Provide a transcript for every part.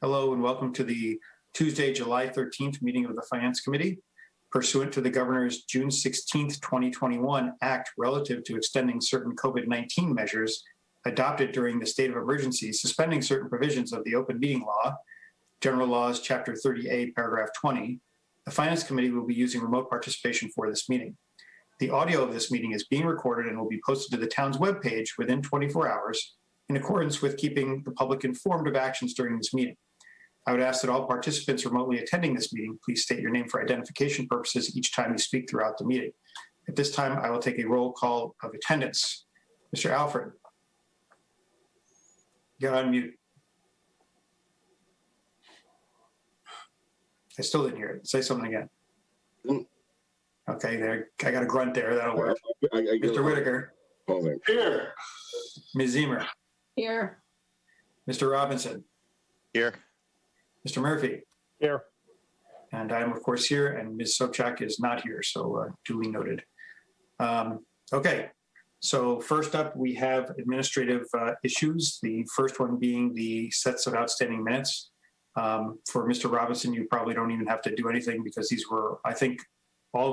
Hello and welcome to the Tuesday, July 13th meeting of the Finance Committee. Pursuant to the Governor's June 16th, 2021 Act relative to extending certain COVID-19 measures adopted during the state of emergency, suspending certain provisions of the Open Meeting Law, General Laws, Chapter 30A, Paragraph 20, the Finance Committee will be using remote participation for this meeting. The audio of this meeting is being recorded and will be posted to the town's webpage within 24 hours in accordance with keeping the public informed of actions during this meeting. I would ask that all participants remotely attending this meeting please state your name for identification purposes each time you speak throughout the meeting. At this time, I will take a roll call of attendance. Mr. Alfred. You're on mute. I still didn't hear it. Say something again. Okay, there. I got a grunt there. That'll work. Mr. Whitaker. Here. Ms. Zemer. Here. Mr. Robinson. Here. Mr. Murphy. Here. And I'm, of course, here, and Ms. Sobchak is not here, so duly noted. Okay, so first up, we have administrative issues. The first one being the sets of outstanding minutes. For Mr. Robinson, you probably don't even have to do anything because these were, I think,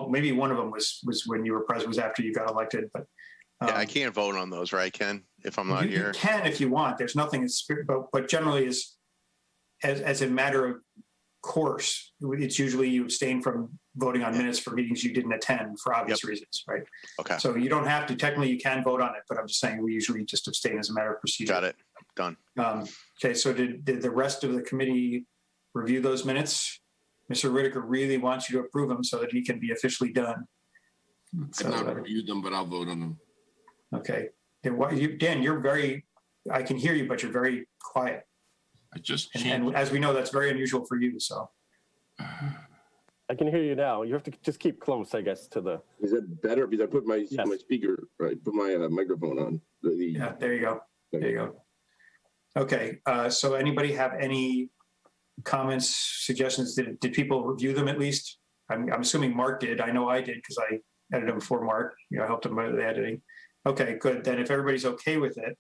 maybe one of them was when you were president, was after you got elected. But yeah, I can't vote on those, right, Ken? If I'm not here, you can if you want. There's nothing in spirit, but generally is as a matter of course, it's usually you abstain from voting on minutes for meetings you didn't attend for obvious reasons, right? Okay. So you don't have to. Technically, you can vote on it, but I'm just saying we usually just abstain as a matter of procedure. Got it. Done. Okay. So did the rest of the committee review those minutes? Mr. Whitaker really wants you to approve them so that he can be officially done. I've not reviewed them, but I'll vote on them. Okay. Dan, you're very, I can hear you, but you're very quiet. I just and as we know, that's very unusual for you, so. I can hear you now. You have to just keep close, I guess, to the. Is that better? Because I put my speaker, right? Put my microphone on. Yeah, there you go. There you go. Okay, so anybody have any comments, suggestions? Did people review them at least? I'm assuming Mark did. I know I did because I edited them for Mark. I helped him with the editing. Okay, good. Then if everybody's okay with it,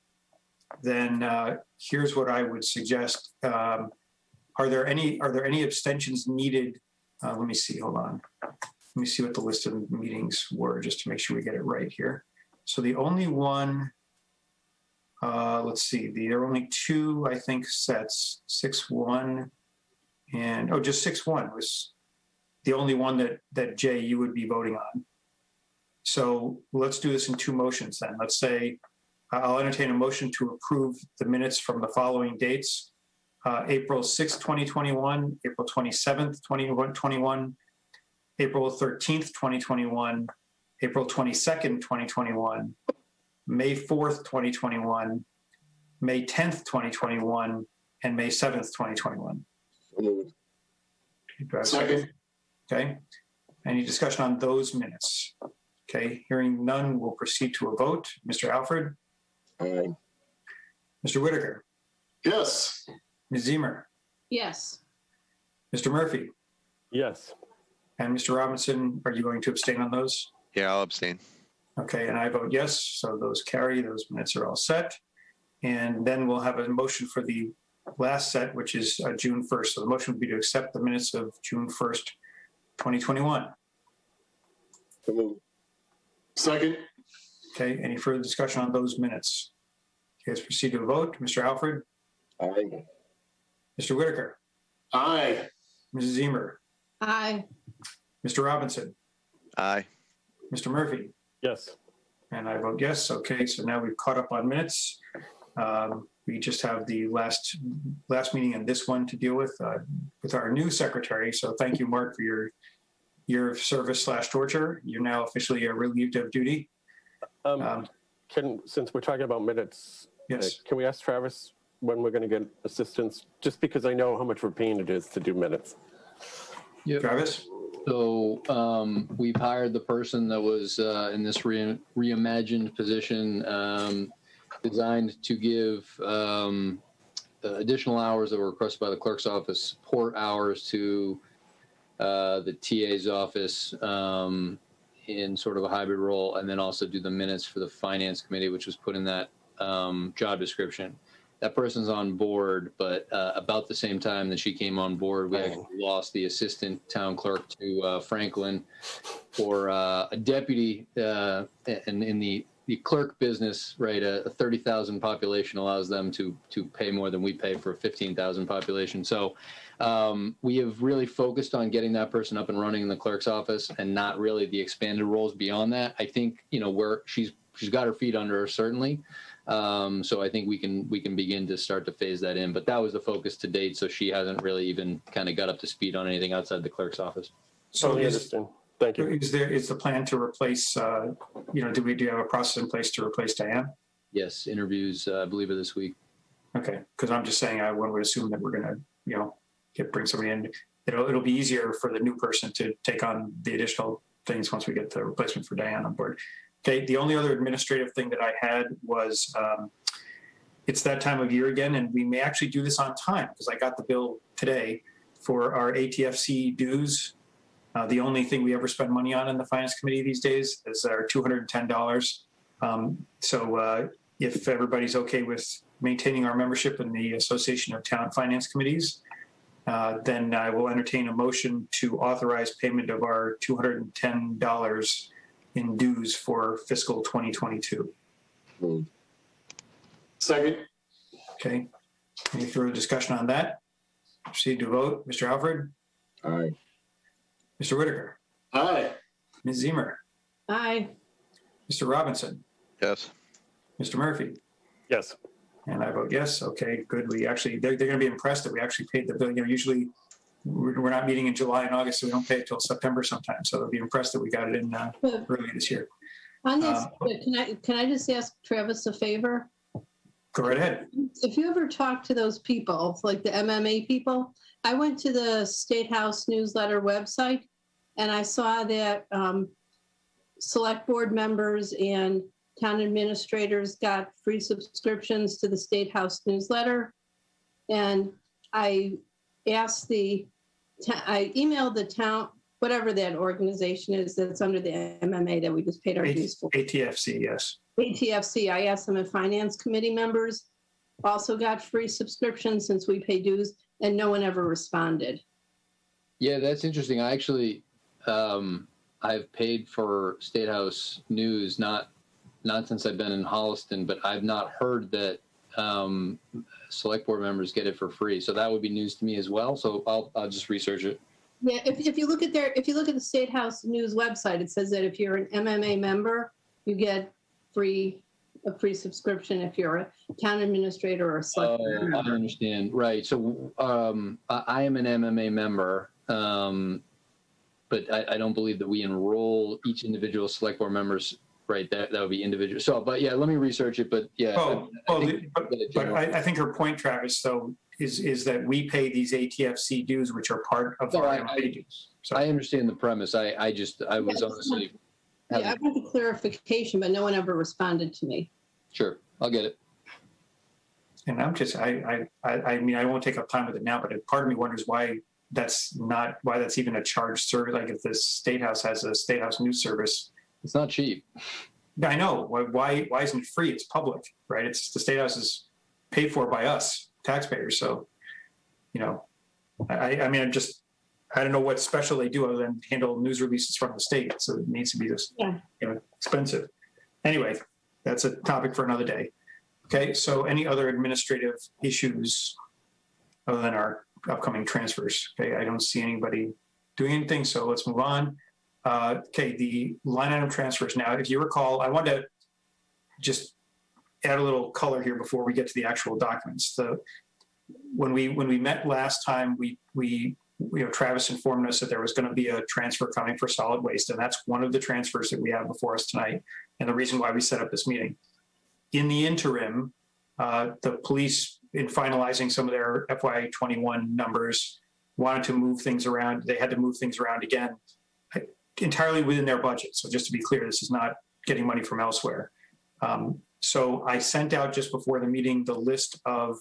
then here's what I would suggest. Are there any abstentions needed? Let me see. Hold on. Let me see what the list of meetings were, just to make sure we get it right here. So the only one. Let's see. There are only two, I think, sets. 6-1 and just 6-1 was the only one that Jay you would be voting on. So let's do this in two motions then. Let's say. I'll entertain a motion to approve the minutes from the following dates: April 6th, 2021, April 27th, 2021, April 13th, 2021, April 22nd, 2021, May 4th, 2021, May 10th, 2021, and May 7th, 2021. Second. Okay. Any discussion on those minutes? Okay. Hearing none, we'll proceed to a vote. Mr. Alfred? Aye. Mr. Whitaker? Yes. Ms. Zemer? Yes. Mr. Murphy? Yes. And Mr. Robinson, are you going to abstain on those? Yeah, I'll abstain. Okay, and I vote yes, so those carry. Those minutes are all set. And then we'll have a motion for the last set, which is June 1st. So the motion would be to accept the minutes of June 1st, 2021. So moved. Second. Okay, any further discussion on those minutes? Okay, let's proceed to a vote. Mr. Alfred? Aye. Mr. Whitaker? Aye. Mrs. Zemer? Aye. Mr. Robinson? Aye. Mr. Murphy? Yes. And I vote yes. Okay, so now we've caught up on minutes. We just have the last meeting and this one to deal with our new secretary. So thank you, Mark, for your service / torture. You're now officially relieved of duty. Since we're talking about minutes, yes. Can we ask Travis when we're going to get assistance? Just because I know how much of a pain it is to do minutes. Yep. Travis? So we've hired the person that was in this reimagined position, designed to give additional hours that were requested by the clerk's office, support hours to the TA's office in sort of a hybrid role, and then also do the minutes for the finance committee, which was put in that job description. that person's on board, but about the same time that she came on board, we actually lost the assistant town clerk to Franklin for a deputy. And in the clerk business, right, a 30,000 population allows them to pay more than we pay for a 15,000 population. So we have really focused on getting that person up and running in the clerk's office, and not really the expanded roles beyond that. I think, where she's got her feet under her, certainly. So I think we can begin to start to phase that in, but that was the focus to date. So she hasn't really even kind of got up to speed on anything outside the clerk's office. So Totally understand. Thank you. is the plan to replace, do you have a process in place to replace Diane? Yes, interviews, I believe, are this week. Okay, because I'm just saying, one would assume that we're going to, bring somebody in. It'll be easier for the new person to take on the additional things once we get the replacement for Diane on board. Okay, the only other administrative thing that I had was, it's that time of year again, and we may actually do this on time, because I got the bill today for our ATFC dues. The only thing we ever spend money on in the Finance Committee these days is our $210. So if everybody's okay with maintaining our membership in the Association of Town Finance Committees, then I will entertain a motion to authorize payment of our $210 in dues for fiscal 2022. Second. Okay. Any further discussion on that? Proceed to vote. Mr. Alfred? Aye. Mr. Whitaker? Aye. Ms. Zemer? Aye. Mr. Robinson? Yes. Mr. Murphy? Yes. And I vote yes. Okay, good. They're going to be impressed that we actually paid the bill. Usually we're not meeting in July and August, so we don't pay it till September sometimes. So they'll be impressed that we got it in But early this year. on this, can I just ask Travis a favor? Go right ahead. If you ever talk to those people, like the MMA people, I went to the State House newsletter website, and I saw that select board members and town administrators got free subscriptions to the State House newsletter. And I asked I emailed the town, whatever that organization is that's under the MMA that we just paid our dues for. ATFC, yes. ATFC, I asked them if finance committee members also got free subscriptions since we pay dues, and no one ever responded. Yeah, that's interesting. I actually, I've paid for State House News, not since I've been in Holliston, but I've not heard that select board members get it for free. So that would be news to me as well. So I'll just research it. Yeah, if you look at the State House News website, it says that if you're an MMA member, you get a free subscription if you're a town administrator or a select board member. I understand. Right. So I am an MMA member, but I don't believe that we enroll each individual select board members. Right. That would be individual. So, but yeah, let me research it. But yeah. I think her point, Travis, though, is that we pay these ATFC dues, which are part of our MMA dues. So I understand the premise. I was honestly. Yeah, I want the clarification, but no one ever responded to me. Sure, I'll get it. And I'm just, I mean, I won't take up time with it now, but part of me wonders why that's even a charged service. Like if the State House has a State House news service. It's not cheap. I know. Why isn't it free? It's public, right? It's the State House is paid for by us, taxpayers. So, I mean, I don't know what special they do other than handle news releases from the state. So it needs to be this, expensive. Anyway, that's a topic for another day. Okay, so any other administrative issues other than our upcoming transfers? Okay, I don't see anybody doing anything, so let's move on. Okay, the line item transfers. Now, if you recall, I wanted to just add a little color here before we get to the actual documents. When we met last time, we Travis informed us that there was going to be a transfer coming for solid waste, and that's one of the transfers that we have before us tonight, and the reason why we set up this meeting. In the interim, the police, in finalizing some of their FY21 numbers, wanted to move things around. They had to move things around again, entirely within their budget. So just to be clear, this is not getting money from elsewhere. So I sent out just before the meeting the list of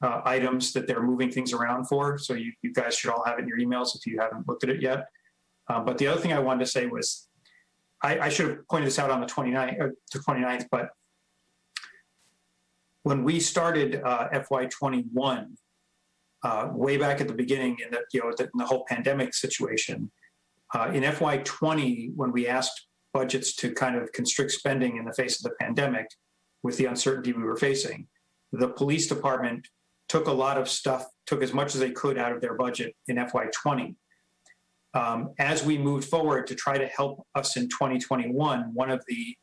items that they're moving things around for. So you guys should all have it in your emails if you haven't looked at it yet. But the other thing I wanted to say was, I should have pointed this out on the 29th, but when we started FY21, way back at the beginning in the whole pandemic situation, in FY20, when we asked budgets to kind of constrict spending in the face of the pandemic with the uncertainty we were facing, the police department took a lot of stuff, took as much as they could out of their budget in FY20. As we moved forward to try to help us in 2021, one of the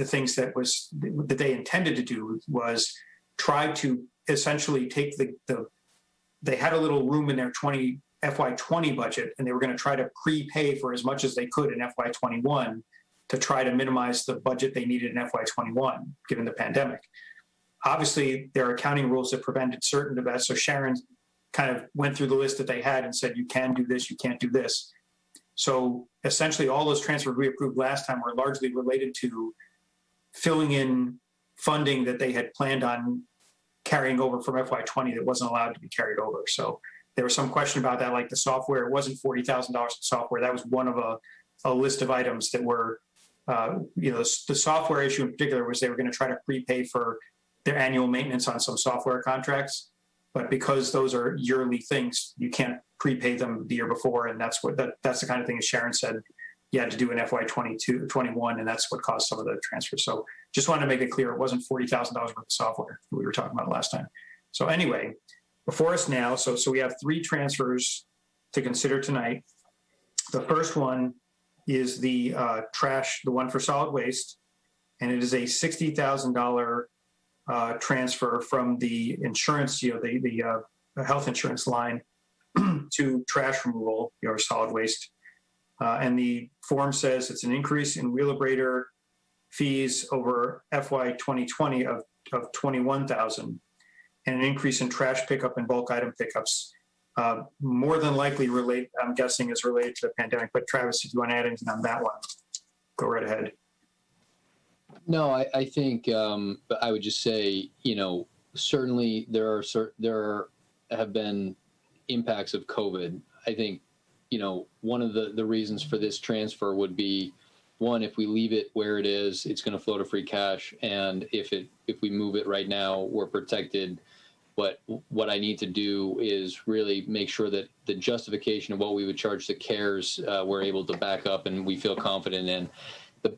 things that they intended to do was try to essentially take they had a little room in their FY20 budget, and they were going to try to prepay for as much as they could in FY21 to try to minimize the budget they needed in FY21, given the pandemic. Obviously, there are accounting rules that prevented certain of that. So Sharon kind of went through the list that they had and said, you can do this, you can't do this. So essentially all those transfers we approved last time were largely related to filling in funding that they had planned on carrying over from FY20 that wasn't allowed to be carried over. So there was some question about that, like the software. It wasn't $40,000 in software. That was one of a list of items that were, the software issue in particular was they were going to try to prepay for their annual maintenance on some software contracts. But because those are yearly things, you can't prepay them the year before. And that's the kind of thing, as Sharon said, you had to do in FY21, and that's what caused some of the transfers. So just wanted to make it clear it wasn't $40,000 worth of software that we were talking about last time. So anyway, before us now, so we have 3 transfers to consider tonight. The first one is the trash, the one for solid waste, and it is a $60,000 transfer from the insurance, the health insurance line to trash removal, solid waste. And the form says it's an increase in wheelabrator fees over FY 2020 of $21,000, and an increase in trash pickup and bulk item pickups. More than likely I'm guessing is related to the pandemic. But Travis, if you want to add anything on that one, go right ahead. No, I think I would just say, certainly there have been impacts of COVID. I think, one of the reasons for this transfer would be, one, if we leave it where it is, it's going to flow to free cash, and if we move it right now, we're protected. But what I need to do is really make sure that the justification of what we would charge the CARES, we're able to back up and we feel confident in.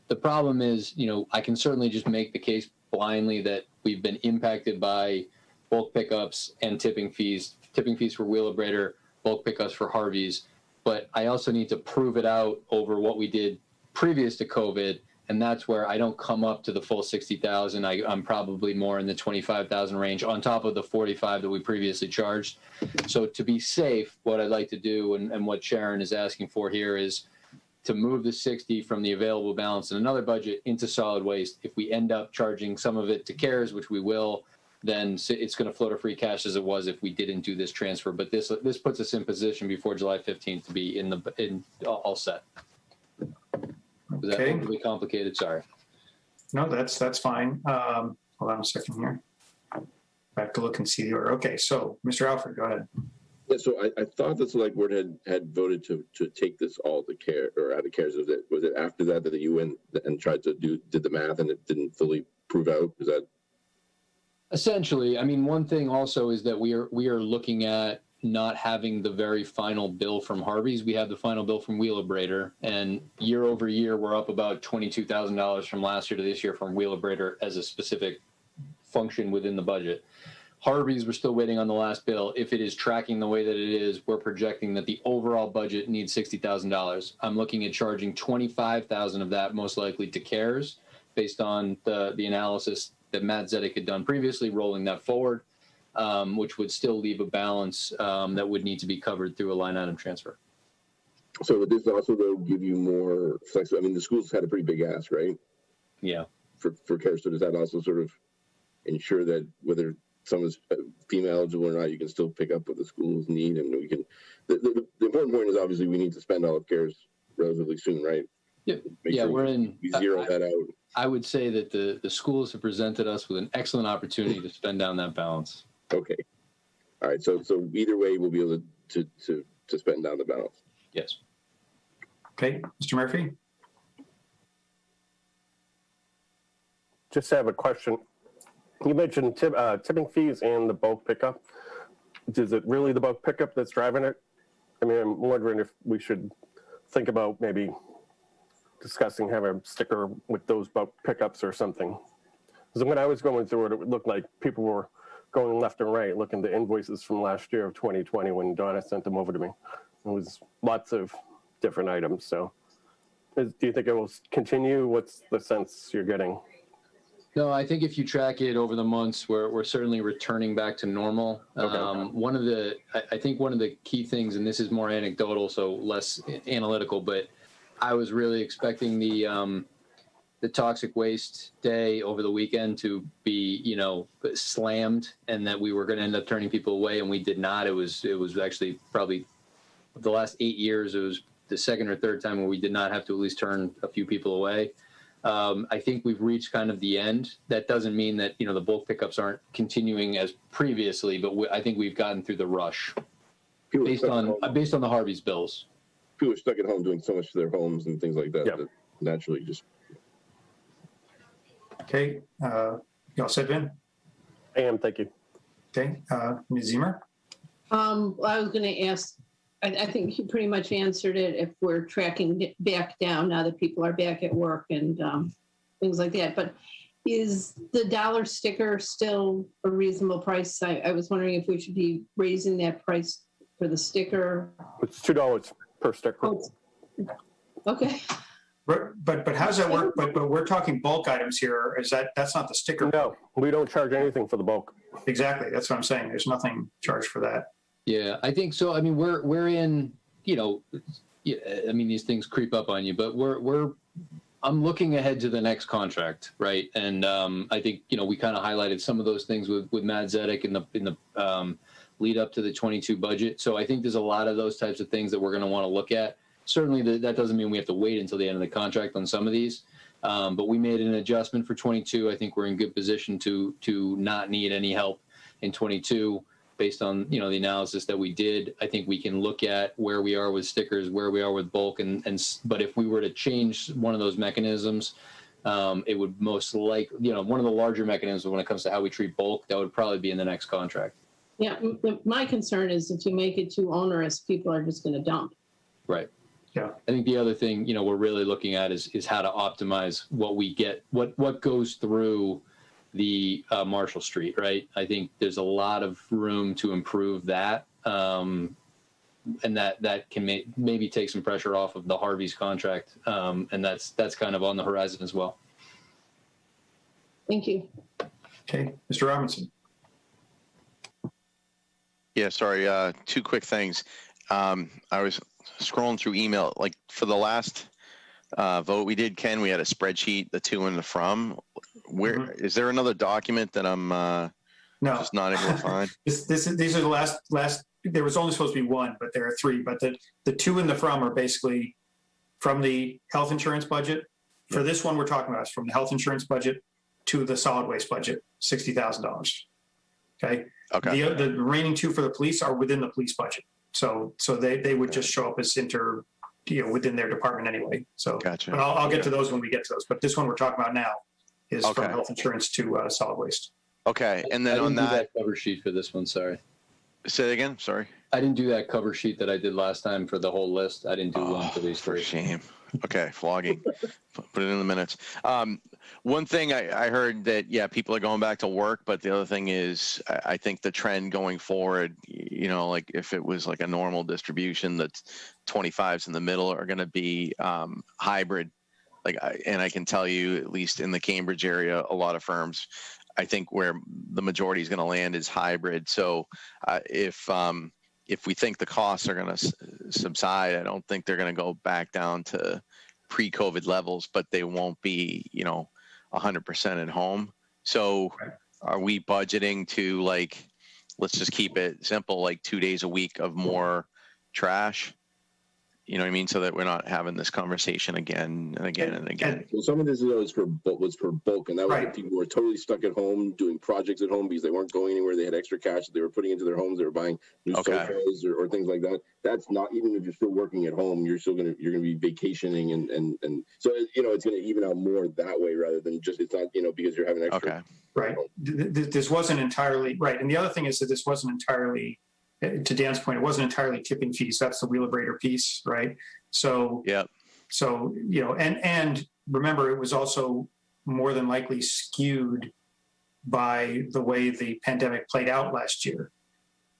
The problem is, I can certainly just make the case blindly that we've been impacted by bulk pickups and tipping fees for wheelabrator, bulk pickups for Harveys. But I also need to prove it out over what we did previous to COVID. And that's where I don't come up to the full 60,000. I'm probably more in the 25,000 range on top of the 45 that we previously charged. So to be safe, what I'd like to do and what Sharon is asking for here is to move the 60 from the available balance in another budget into solid waste. If we end up charging some of it to CARES, which we will, then it's going to flow to free cash as it was if we didn't do this transfer. But this puts us in position before July 15th to be in all set. Was that overly complicated? Sorry. No, that's fine. Hold on a second here. I have to look and see the order. Okay, so Mr. Alfred, go ahead. Yeah, so I thought the select board had voted to take this all to CARE or out of CARES. Was it after that you went and tried to did the math and it didn't fully prove out? Is that essentially? I mean, one thing also is that we are looking at not having the very final bill from Harvey's. We have the final bill from Wheelabrator, and year over year we're up about $22,000 from last year to this year from Wheelabrator as a specific function within the budget. Harvey's, we're still waiting on the last bill. If it is tracking the way that it is, we're projecting that the overall budget needs $60,000. I'm looking at charging $25,000 of that most likely to CARES based on the analysis that Matt Zedek had done previously, rolling that forward, which would still leave a balance that would need to be covered through a line item transfer. So would this also though give you more flexibility? I mean, the schools had a pretty big ask, right? Yeah. For CARES, so does that also sort of ensure that whether someone's female eligible or not, you can still pick up what the schools need, and we can. The important point is obviously we need to spend all of CARES relatively soon, right? Yeah, sure we're in. We zero that out. I would say that the schools have presented us with an excellent opportunity to spend down that balance. Okay. All right. So either way, we'll be able to spend down the balance. Yes. Okay, Mr. Murphy. Just have a question. You mentioned tipping fees and the bulk pickup. Is it really the bulk pickup that's driving it? I mean, I'm wondering if we should think about maybe discussing having a sticker with those bulk pickups or something. Because when I was going through it, it would look like people were going left and right, looking at the invoices from last year of 2020 when Donna sent them over to me. It was lots of different items. So do you think it will continue? What's the sense you're getting? No, I think if you track it over the months, we're certainly returning back to normal. Okay. I think one of the key things, and this is more anecdotal, so less analytical, but I was really expecting the toxic waste day over the weekend to be, slammed, and that we were going to end up turning people away, and we did not. It was actually probably the last 8 years, it was the second or third time where we did not have to at least turn a few people away. I think we've reached kind of the end. That doesn't mean that, the bulk pickups aren't continuing as previously, but I think we've gotten through the rush based on the Harvey's bills. People are stuck at home doing so much to their homes and things like that, Yep. that naturally just. Okay, you all set, Vin? I am, thank you. Okay, Ms. Zimmer? I was going to ask, I think you pretty much answered it, if we're tracking back down now that people are back at work and things like that. But is the dollar sticker still a reasonable price? I was wondering if we should be raising that price for the sticker. It's $2 per sticker. Oh, okay. But how does that work? But we're talking bulk items here. That's not the sticker? No, we don't charge anything for the bulk. Exactly. That's what I'm saying. There's nothing charged for that. Yeah, I think so. I mean, we're in, these things creep up on you, but I'm looking ahead to the next contract, right? And I think, we kind of highlighted some of those things with Matt Zedek in the lead up to the 22 budget. So I think there's a lot of those types of things that we're going to want to look at. Certainly that doesn't mean we have to wait until the end of the contract on some of these, but we made an adjustment for 22. I think we're in good position to not need any help in 22. Based on, the analysis that we did. I think we can look at where we are with stickers, where we are with bulk, but if we were to change one of those mechanisms, it would most likely, one of the larger mechanisms when it comes to how we treat bulk, that would probably be in the next contract. Yeah, my concern is if you make it too onerous, people are just going to dump. Right. Yeah. I think the other thing, we're really looking at is how to optimize what we get, what goes through the Marshall Street, right? I think there's a lot of room to improve that, and that can maybe take some pressure off of the Harvey's contract, and that's kind of on the horizon as well. Thank you. Okay, Mr. Robinson. Yeah, sorry. Two quick things. I was scrolling through email, like for the last vote we did, Ken, we had a spreadsheet, the to and the from. Where is there another document that I'm No, just not able to find? these are the last. There was only supposed to be one, but there are three. But the to and the from are basically from the health insurance budget. For this one, we're talking about is from the health insurance budget to the solid waste budget, $60,000. Okay. Okay. The remaining two for the police are within the police budget. So they would just show up as within their department anyway. So, Gotcha. But I'll get to those when we get to those. But this one we're talking about now is Okay. from health insurance to solid waste. Okay. And then I on didn't do that, cover sheet for this one. Sorry. say it again. Sorry. I didn't do that cover sheet that I did last time for the whole list. I didn't do one for these For three. shame. Okay. Flogging. Put it in the minutes. One thing I heard that, yeah, people are going back to work, but the other thing is I think the trend going forward, like if it was like a normal distribution, that 25s in the middle are going to be hybrid. And I can tell you, at least in the Cambridge area, a lot of firms, I think where the majority is going to land is hybrid. So if we think the costs are going to subside, I don't think they're going to go back down to pre-COVID levels, but they won't be, 100% at home. So are we budgeting to let's just keep it simple, like 2 days a week of more trash? you know what I mean? So that we're not having this conversation again and again and again. Well, some of this was for bulk, and that was Right. when people were totally stuck at home doing projects at home because they weren't going anywhere. They had extra cash that they were putting into their homes. They were buying new Okay. sofas or things like that. That's not, even if you're still working at home, you're gonna be vacationing, and so it's gonna even out more that way rather than just, it's not because you're having extra. Okay. Right. This wasn't entirely right. And the other thing is that this wasn't entirely, to Dan's point, it wasn't entirely tipping fees. That's the Wheelabrator piece, right? So, Yeah. so, and remember, it was also more than likely skewed by the way the pandemic played out last year.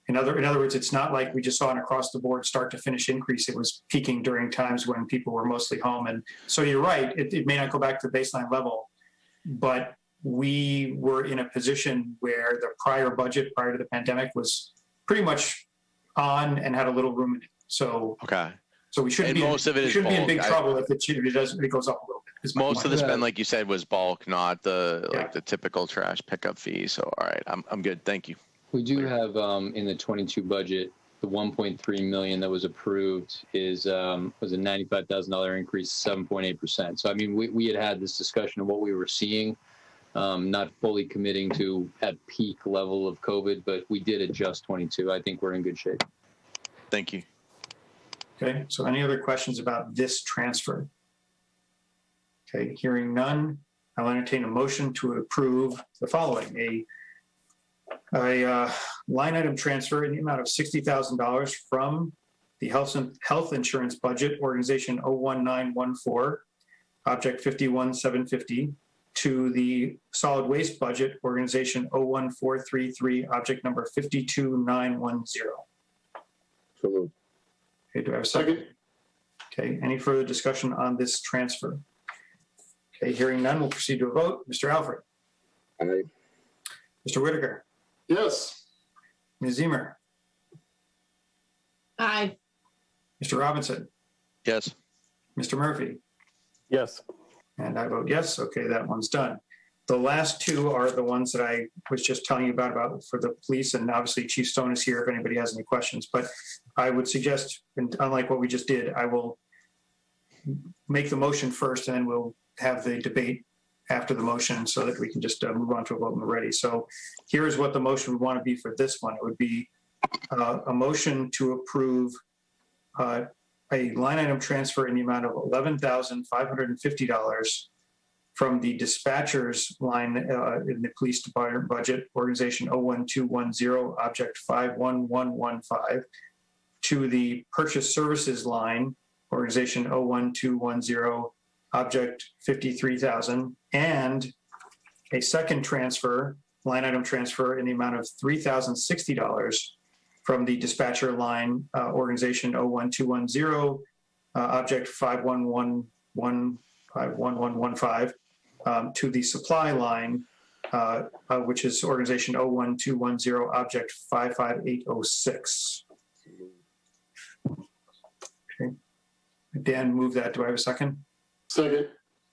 In other words, it's not like we just saw an across the board start to finish increase. It was peaking during times when people were mostly home. And so you're right, it may not go back to the baseline level, but we were in a position where the prior budget prior to the pandemic was pretty much on and had a little room in it. So, Okay. so we shouldn't And be, most of it we is shouldn't be in bulk. big trouble if it goes up a little bit. is my Most point. of the spend, like you said, was bulk, not the Yeah. like the typical trash pickup fee. So, all right, I'm good. Thank you. We do have in the 22 budget, the 1.3 million that was approved was a $95,000 increase, 7.8%. So I mean, we had this discussion of what we were seeing, not fully committing to at peak level of COVID, but we did adjust 22. I think we're in good shape. Thank you. Okay, so any other questions about this transfer? Okay, hearing none, I'll entertain a motion to approve the following: a line item transfer in the amount of $60,000 from the health insurance budget, organization 01914, object 51750, to the solid waste budget, organization 01433, object number 52910. So moved. Okay, do I have a second? Second. Okay, any further discussion on this transfer? Okay, hearing none, we'll proceed to a vote. Mr. Alfred, Aye. Mr. Whitaker, Yes. Ms. Zemer, Aye. Mr. Robinson, Yes. Mr. Murphy, Yes. and I vote yes. Okay, that one's done. The last two are the ones that I was just telling you about for the police, and obviously Chief Stone is here if anybody has any questions. But I would suggest, and unlike what we just did, I will make the motion first, and then we'll have the debate after the motion so that we can just move on to a vote when we're ready. So here's what the motion would want to be for this one. It would be a motion to approve a line item transfer in the amount of $11,550 from the dispatchers line in the police department budget, organization 01210, object 51115, to the purchase services line, organization 01210, object 53,000, and a second transfer, line item transfer in the amount of $3,060 from the dispatcher line, organization 01210, object 51115, to the supply line, which is organization 01210, object 55806. Okay. Dan moved that. Do I have a second? Second.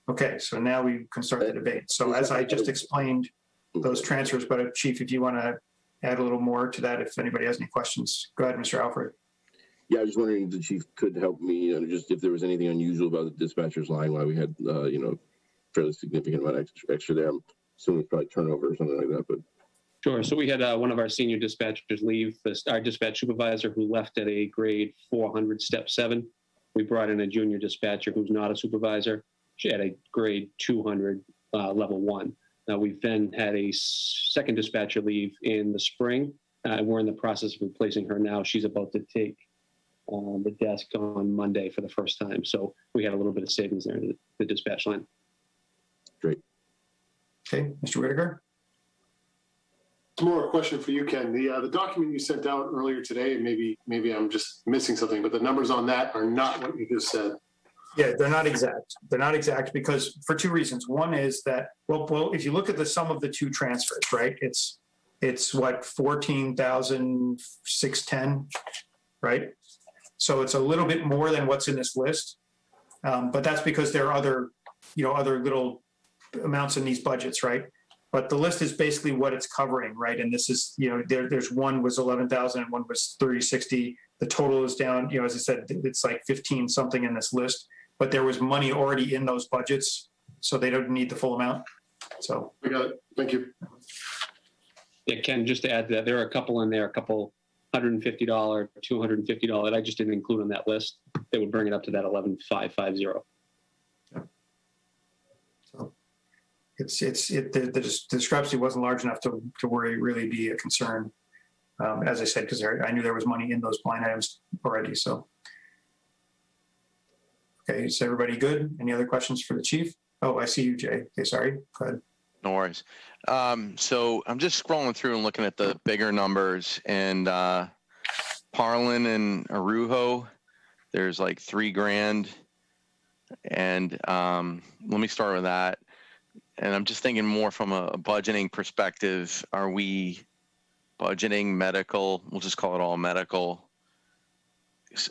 Okay, so now we can start the debate. So as I just explained those transfers, but Chief, if you want to add a little more to that, if anybody has any questions, go ahead, Mr. Alfred. Yeah, I was just wondering if the chief could help me, just if there was anything unusual about the dispatcher's line, why we had, fairly significant amount extra there. I'm assuming it's probably turnover or something like that, but. Sure. So we had one of our senior dispatchers leave, our dispatch supervisor who left at a grade 400, step 7. We brought in a junior dispatcher who's not a supervisor. She had a grade 200, level 1. Now we've then had a second dispatcher leave in the spring. We're in the process of replacing her now. She's about to take the desk on Monday for the first time. So we had a little bit of savings there in the dispatch line. Great. Okay, Mr. Whitaker. More a question for you, Ken. The document you sent out earlier today, maybe I'm just missing something, but the numbers on that are not what you just said. Yeah, they're not exact. They're not exact because for two reasons. One is that, well, if you look at the sum of the two transfers, right, it's what, 14,610, right? So it's a little bit more than what's in this list. But that's because there are other little amounts in these budgets, right? But the list is basically what it's covering, right? And this is, there's one was 11,000 and one was 3060. The total is down, as I said, it's like 15 something in this list, but there was money already in those budgets, so they don't need the full amount. So I got it. Thank you. Yeah, Ken, just to add to that, there are a couple in there, a couple $150, $250 that I just didn't include on that list. That would bring it up to that 11,550. So the discrepancy wasn't large enough to really be a concern. As I said, because I knew there was money in those line items already. So, okay, is everybody good? Any other questions for the chief? Oh, I see you, Jay. Okay, sorry. Go ahead. No worries. So I'm just scrolling through and looking at the bigger numbers, and Parlin and Arujo, there's like $3,000. And let me start with that. And I'm just thinking more from a budgeting perspective. Are we budgeting medical? We'll just call it all medical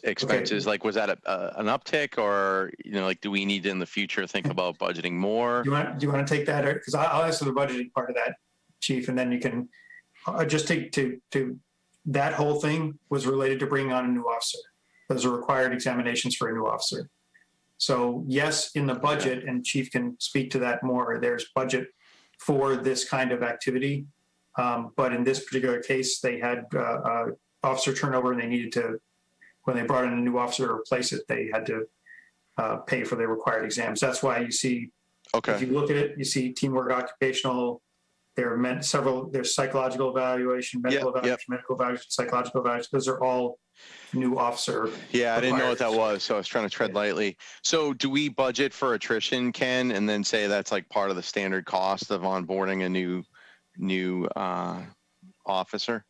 expenses. Okay. Like, was that an uptick, or like, do we need to in the future think about budgeting more? Do you want to take that? Because I'll answer the budgeting part of that, Chief, and then you can just take to that whole thing was related to bringing on a new officer. Those are required examinations for a new officer. So yes, in the budget, and Chief can speak to that more, there's budget for this kind of activity. But in this particular case, they had officer turnover, and they needed to, when they brought in a new officer to replace it, they had to pay for the required exams. That's why you see, if you look at it, you see teamwork, occupational, there's psychological evaluation, medical evaluation, medical evaluation, psychological evaluation. Those are all new officer. Yeah, I didn't know what that was, so I was trying to tread lightly. So do we budget for attrition, Ken, and then say that's like part of the standard cost of onboarding a new officer?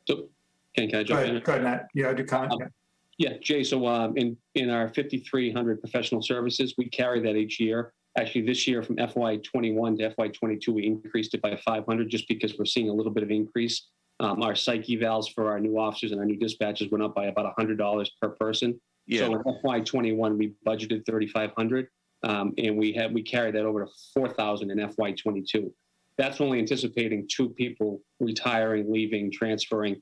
So, Ken, can I jump in? Go ahead, Matt. Yeah, do comment. Yeah, Jay, so in our 5,300 professional services, we carry that each year. Actually, this year from FY21 to FY22, we increased it by 500 just because we're seeing a little bit of increase. Our psych evals for our new officers and our new dispatchers went up by about $100 per person. Yeah. So in FY21, we budgeted 3,500, and we carried that over to 4,000 in FY22. That's only anticipating 2 people retiring, leaving, transferring.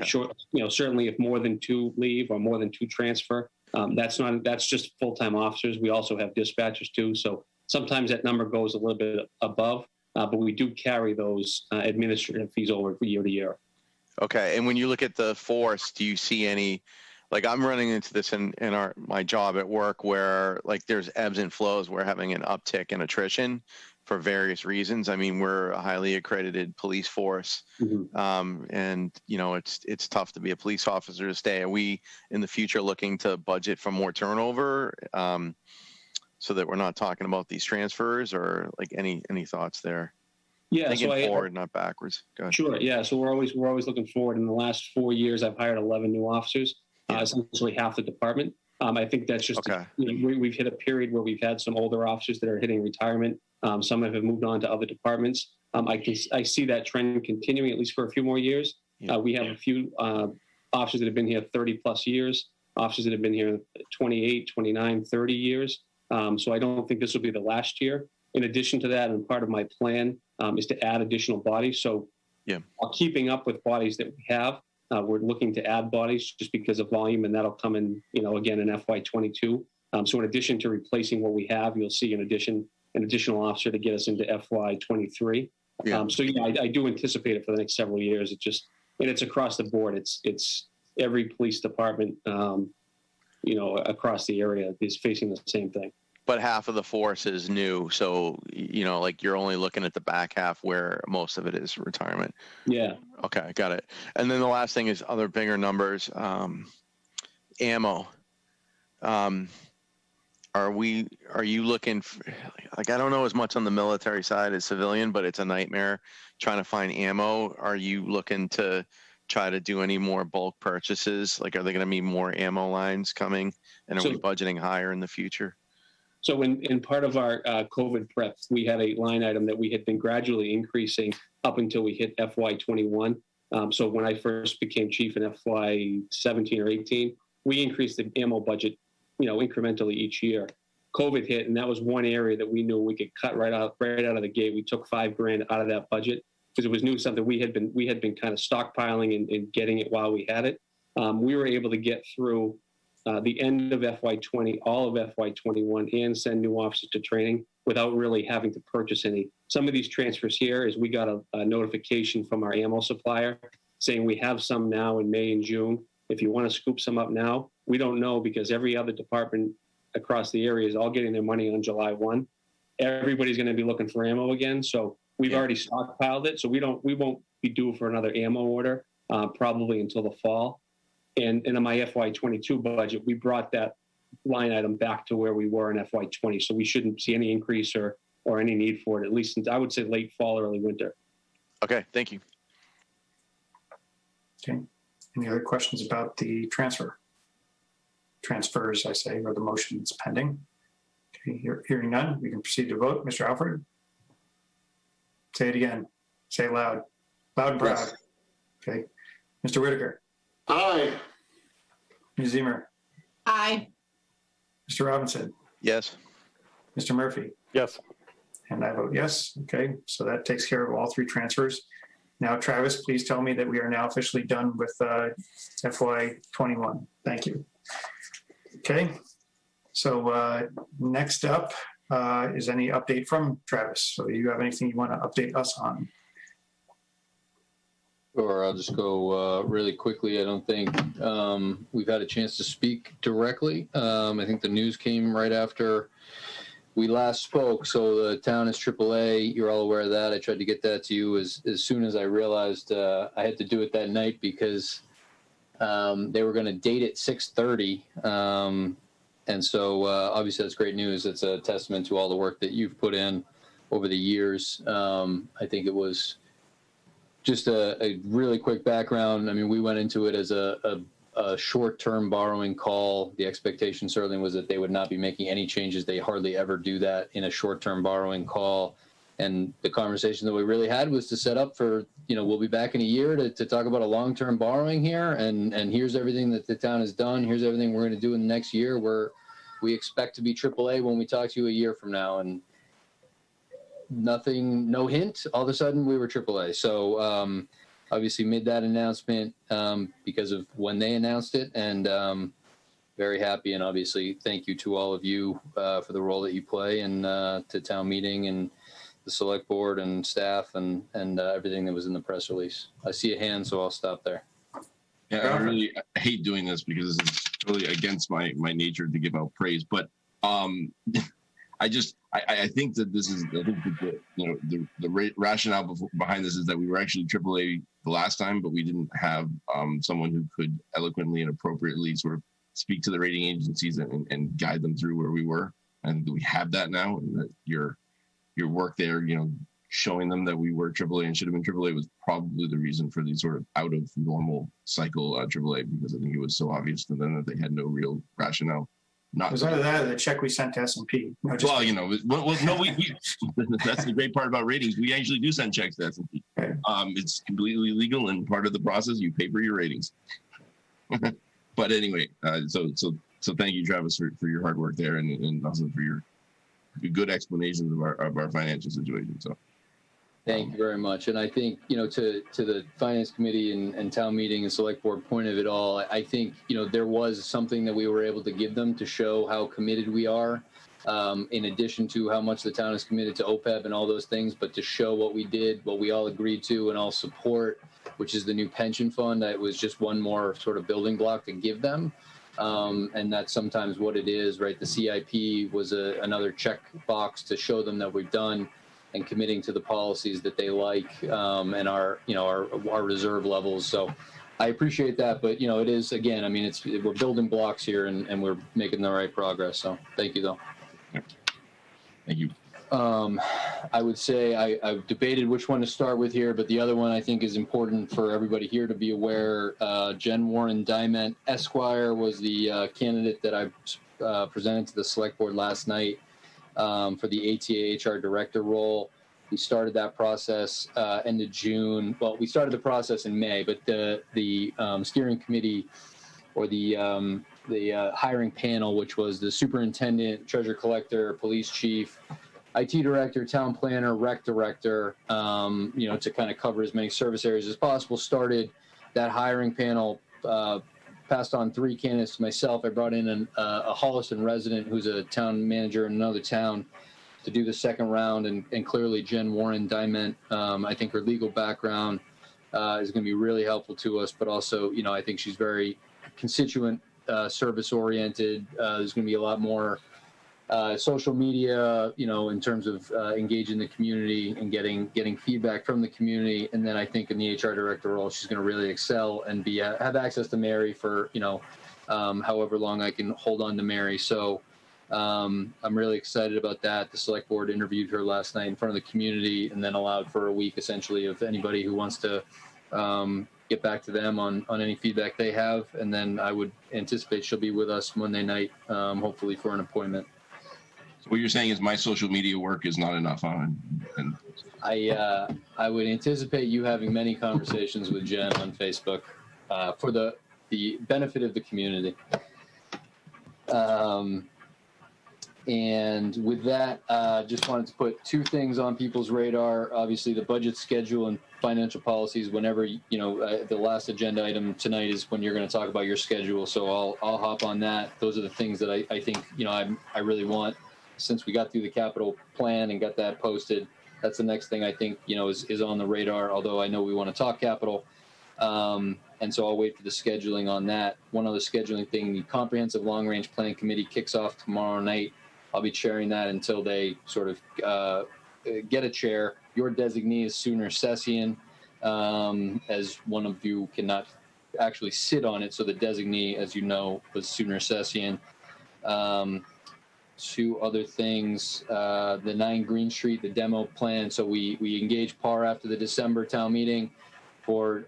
Certainly if more than 2 leave or more than 2 transfer, that's just full-time officers. We also have dispatchers too. So sometimes that number goes a little bit above, but we do carry those administrative fees over year to year. Okay. And when you look at the force, do you see any, like I'm running into this in my job at work where like there's ebbs and flows. We're having an uptick in attrition for various reasons. I mean, we're a highly accredited police force, and it's tough to be a police officer to stay. Are we in the future looking to budget for more turnover, so that we're not talking about these transfers, or like any thoughts there? Yeah, thinking forward, not backwards. Go ahead. Sure. Yeah, so we're always looking forward. In the last 4 years, I've hired 11 new officers, essentially half the department. I think that's just we've hit a period where we've had some older officers that are hitting retirement. Some have moved on to other departments. I see that trend continuing at least for a few more years. We have a few officers that have been here 30 plus years, officers that have been here 28, 29, 30 years. So I don't think this will be the last year. In addition to that, and part of my plan is to add additional bodies. So while keeping up with bodies that we have, we're looking to add bodies just because of volume, and that'll come in, again in FY22. So in addition to replacing what we have, you'll see an additional officer to get us into FY23. I do anticipate it for the next several years. It's across the board. It's every police department, across the area is facing the same thing. But half of the force is new. So, like you're only looking at the back half where most of it is retirement. Yeah. Okay. Got it. And then the last thing is other bigger numbers, ammo. Are you looking for, like, I don't know as much on the military side as civilian, but it's a nightmare trying to find ammo. Are you looking to try to do any more bulk purchases? Like, are there going to be more ammo lines coming, and are we budgeting higher in the future? So in part of our COVID prep, we had a line item that we had been gradually increasing up until we hit FY21. So when I first became chief in FY17 or 18, we increased the ammo budget, incrementally each year. COVID hit, and that was one area that we knew we could cut right out of the gate. We took $5,000 out of that budget because it was something we had been kind of stockpiling and getting it while we had it. we were able to get through the end of FY20, all of FY21, and send new officers to training without really having to purchase any. Some of these transfers here is we got a notification from our ammo supplier saying we have some now in May and June. If you want to scoop some up now, we don't know because every other department across the area is all getting their money on July 1. Everybody's going to be looking for ammo again. So we've already stockpiled it. So we won't be due for another ammo order probably until the fall. And in my FY22 budget, we brought that line item back to where we were in FY20. So we shouldn't see any increase or any need for it, at least since I would say late fall, early winter. Okay, thank you. Okay. Any other questions about the transfers, I say, or the motion that's pending? Okay, hearing none, we can proceed to vote. Mr. Alfred? Say it again. Say it loud. Loud and proud. Yes. Okay. Mr. Whitaker? Aye. Ms. Zemer? Aye. Mr. Robinson? Yes. Mr. Murphy? Yes. And I vote yes. Okay, so that takes care of all three transfers. Now, Travis, please tell me that we are now officially done with FY21. Thank you. Okay, so next up is any update from Travis. So you have anything you want to update us on? Or I'll just go really quickly. I don't think we've had a chance to speak directly. I think the news came right after we last spoke. So the town is AAA. You're all aware of that. I tried to get that to you as soon as I realized I had to do it that night because they were going to date it 6:30. And so obviously that's great news. It's a testament to all the work that you've put in over the years. I think it was just a really quick background. I mean, we went into it as a short-term borrowing call. The expectation certainly was that they would not be making any changes. They hardly ever do that in a short-term borrowing call. And the conversation that we really had was to set up for, we'll be back in a year to talk about a long-term borrowing here. And here's everything that the town has done. Here's everything we're going to do in the next year where we expect to be AAA when we talk to you a year from now. And nothing, no hint. All of a sudden we were AAA. So obviously made that announcement because of when they announced it, and very happy. And obviously thank you to all of you for the role that you play, and to town meeting and the select board and staff and everything that was in the press release. I see a hand, so I'll stop there. Yeah, I hate doing this because it's totally against my nature to give out praise, but I think that this is, the rationale behind this is that we were actually AAA the last time, but we didn't have someone who could eloquently and appropriately sort of speak to the rating agencies and guide them through where we were. And we have that now, and that your work there, showing them that we were AAA and should have been AAA was probably the reason for the sort of out of normal cycle AAA, because I think it was so obvious to them that they had no real rationale. Was either that or the check we sent to S&P? No, that's the great part about ratings. We actually do send checks to S&P. Okay. It's completely legal and part of the process. You pay for your ratings. But anyway, so thank you, Travis, for your hard work there, and also for your good explanations of our financial situation. So. Thank you very much. And I think, to the finance committee and town meeting and select board point of it all, I think, there was something that we were able to give them to show how committed we are, in addition to how much the town is committed to OPEB and all those things, but to show what we did, what we all agreed to and all support, which is the new pension fund. That was just one more sort of building block to give them. And that's sometimes what it is, right? The CIP was another check box to show them that we've done and committing to the policies that they like, and our reserve levels. So I appreciate that, but it is, again, I mean, we're building blocks here and we're making the right progress. So thank you though. Thank you. I would say I've debated which one to start with here, but the other one I think is important for everybody here to be aware. Jen Warren Diment Esquire was the candidate that I presented to the select board last night for the ATA HR director role. We started that process end of June. Well, we started the process in May, but the steering committee or the hiring panel, which was the superintendent, treasurer collector, police chief, IT director, town planner, rec director, to kind of cover as many service areas as possible, started that hiring panel passed on 3 candidates to myself. I brought in a Holliston resident who's a town manager in another town to do the second round, and clearly Jen Warren Diment, I think her legal background is going to be really helpful to us, but also, I think she's very constituent service oriented. There's going to be a lot more social media, in terms of engaging the community and getting feedback from the community. And then I think in the HR director role, she's going to really excel and have access to Mary for, however long I can hold on to Mary. So I'm really excited about that. The select board interviewed her last night in front of the community and then allowed for a week essentially of anybody who wants to get back to them on any feedback they have. And then I would anticipate she'll be with us Monday night, hopefully for an appointment. So what you're saying is my social media work is not enough, huh? And I would anticipate you having many conversations with Jen on Facebook for the benefit of the community. And with that, just wanted to put 2 things on people's radar. Obviously, the budget schedule and financial policies. Whenever the last agenda item tonight is when you're going to talk about your schedule. So I'll hop on that. Those are the things that I think I really want. Since we got through the capital plan and got that posted, that's the next thing I think is on the radar. Although I know we want to talk capital. And so I'll wait for the scheduling on that. One other scheduling thing: the Comprehensive Long Range Plan Committee kicks off tomorrow night. I'll be chairing that until they sort of get a chair. Your designee is Sooner Sessian, as one of you cannot actually sit on it. So the designee, as you know, was Sooner Sessian. 2 other things, the 9 Green Street, the demo plan. So we engaged PAR after the December town meeting for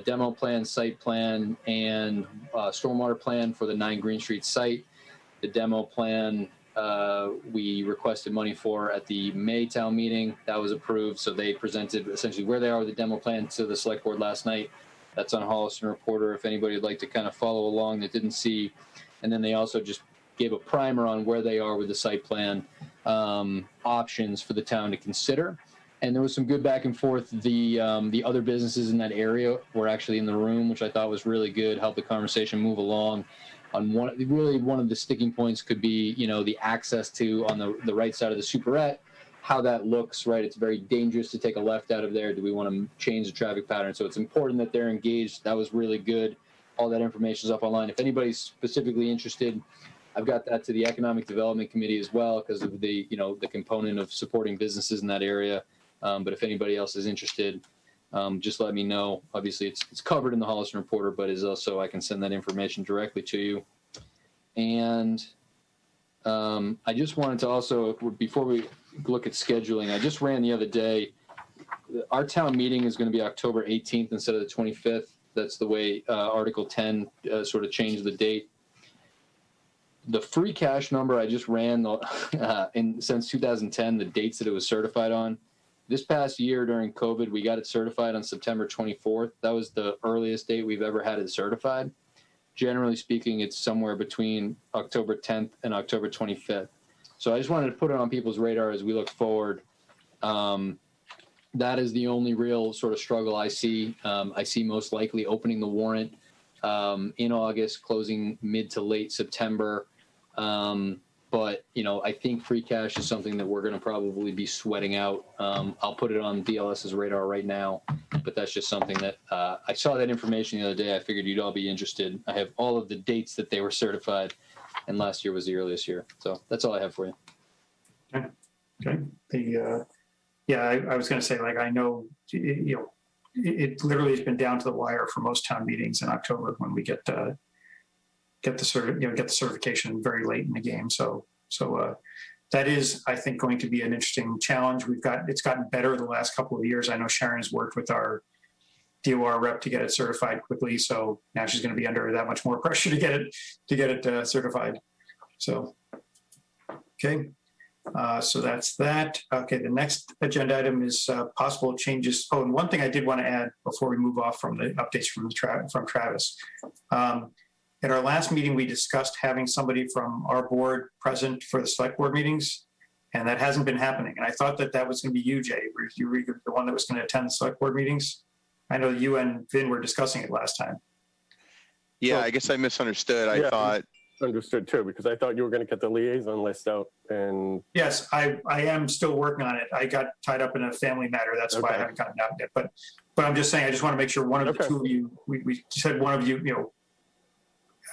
demo plan, site plan, and stormwater plan for the 9 Green Street site. The demo plan we requested money for at the May town meeting. That was approved. So they presented essentially where they are with the demo plan to the select board last night. That's on Holliston Reporter if anybody would like to kind of follow along that didn't see. And then they also just gave a primer on where they are with the site plan options for the town to consider. And there was some good back and forth. The other businesses in that area were actually in the room, which I thought was really good, helped the conversation move along. On one of the sticking points could be, the access to on the right side of the superette, how that looks, right? It's very dangerous to take a left out of there. Do we want to change the traffic pattern? So it's important that they're engaged. That was really good. All that information is up online. If anybody's specifically interested, I've got that to the Economic Development Committee as well because of the component of supporting businesses in that area. But if anybody else is interested, just let me know. Obviously, it's covered in the Holliston Reporter, but is also I can send that information directly to you. And I just wanted to also, before we look at scheduling, I just ran the other day. Our town meeting is going to be October 18th instead of the 25th. That's the way Article 10 sort of changed the date. The free cash number I just ran since 2010, the dates that it was certified on. This past year during COVID, we got it certified on September 24th. That was the earliest date we've ever had it certified. Generally speaking, it's somewhere between October 10th and October 25th. So I just wanted to put it on people's radar as we look forward. That is the only real sort of struggle I see. I see most likely opening the warrant in August, closing mid to late September. But, I think free cash is something that we're going to probably be sweating out. I'll put it on DLS's radar right now, but that's just something that I saw that information the other day. I figured you'd all be interested. I have all of the dates that they were certified, and last year was the earliest year. So that's all I have for you. Okay. I was going to say, I know, it literally has been down to the wire for most town meetings in October when we get the certification very late in the game. So that is, I think, going to be an interesting challenge. It's gotten better the last couple of years. I know Sharon has worked with our DOR rep to get it certified quickly. So now she's going to be under that much more pressure to get it certified. So, okay. So that's that. Okay. The next agenda item is possible changes. Oh, and one thing I did want to add before we move off from the updates from Travis. At our last meeting, we discussed having somebody from our board present for the select board meetings, and that hasn't been happening. And I thought that was going to be you, Jay. You were the one that was going to attend the select board meetings. I know you and Vin were discussing it last time. Yeah, Well, I guess I misunderstood. I yeah. thought, Understood too, because I thought you were going to get the liaison list out and Yes, I am still working on it. I got tied up in a family matter. That's why I Okay. haven't gotten out yet. But I'm just saying, I just want to make sure one of the Okay. two of you, we said one of you,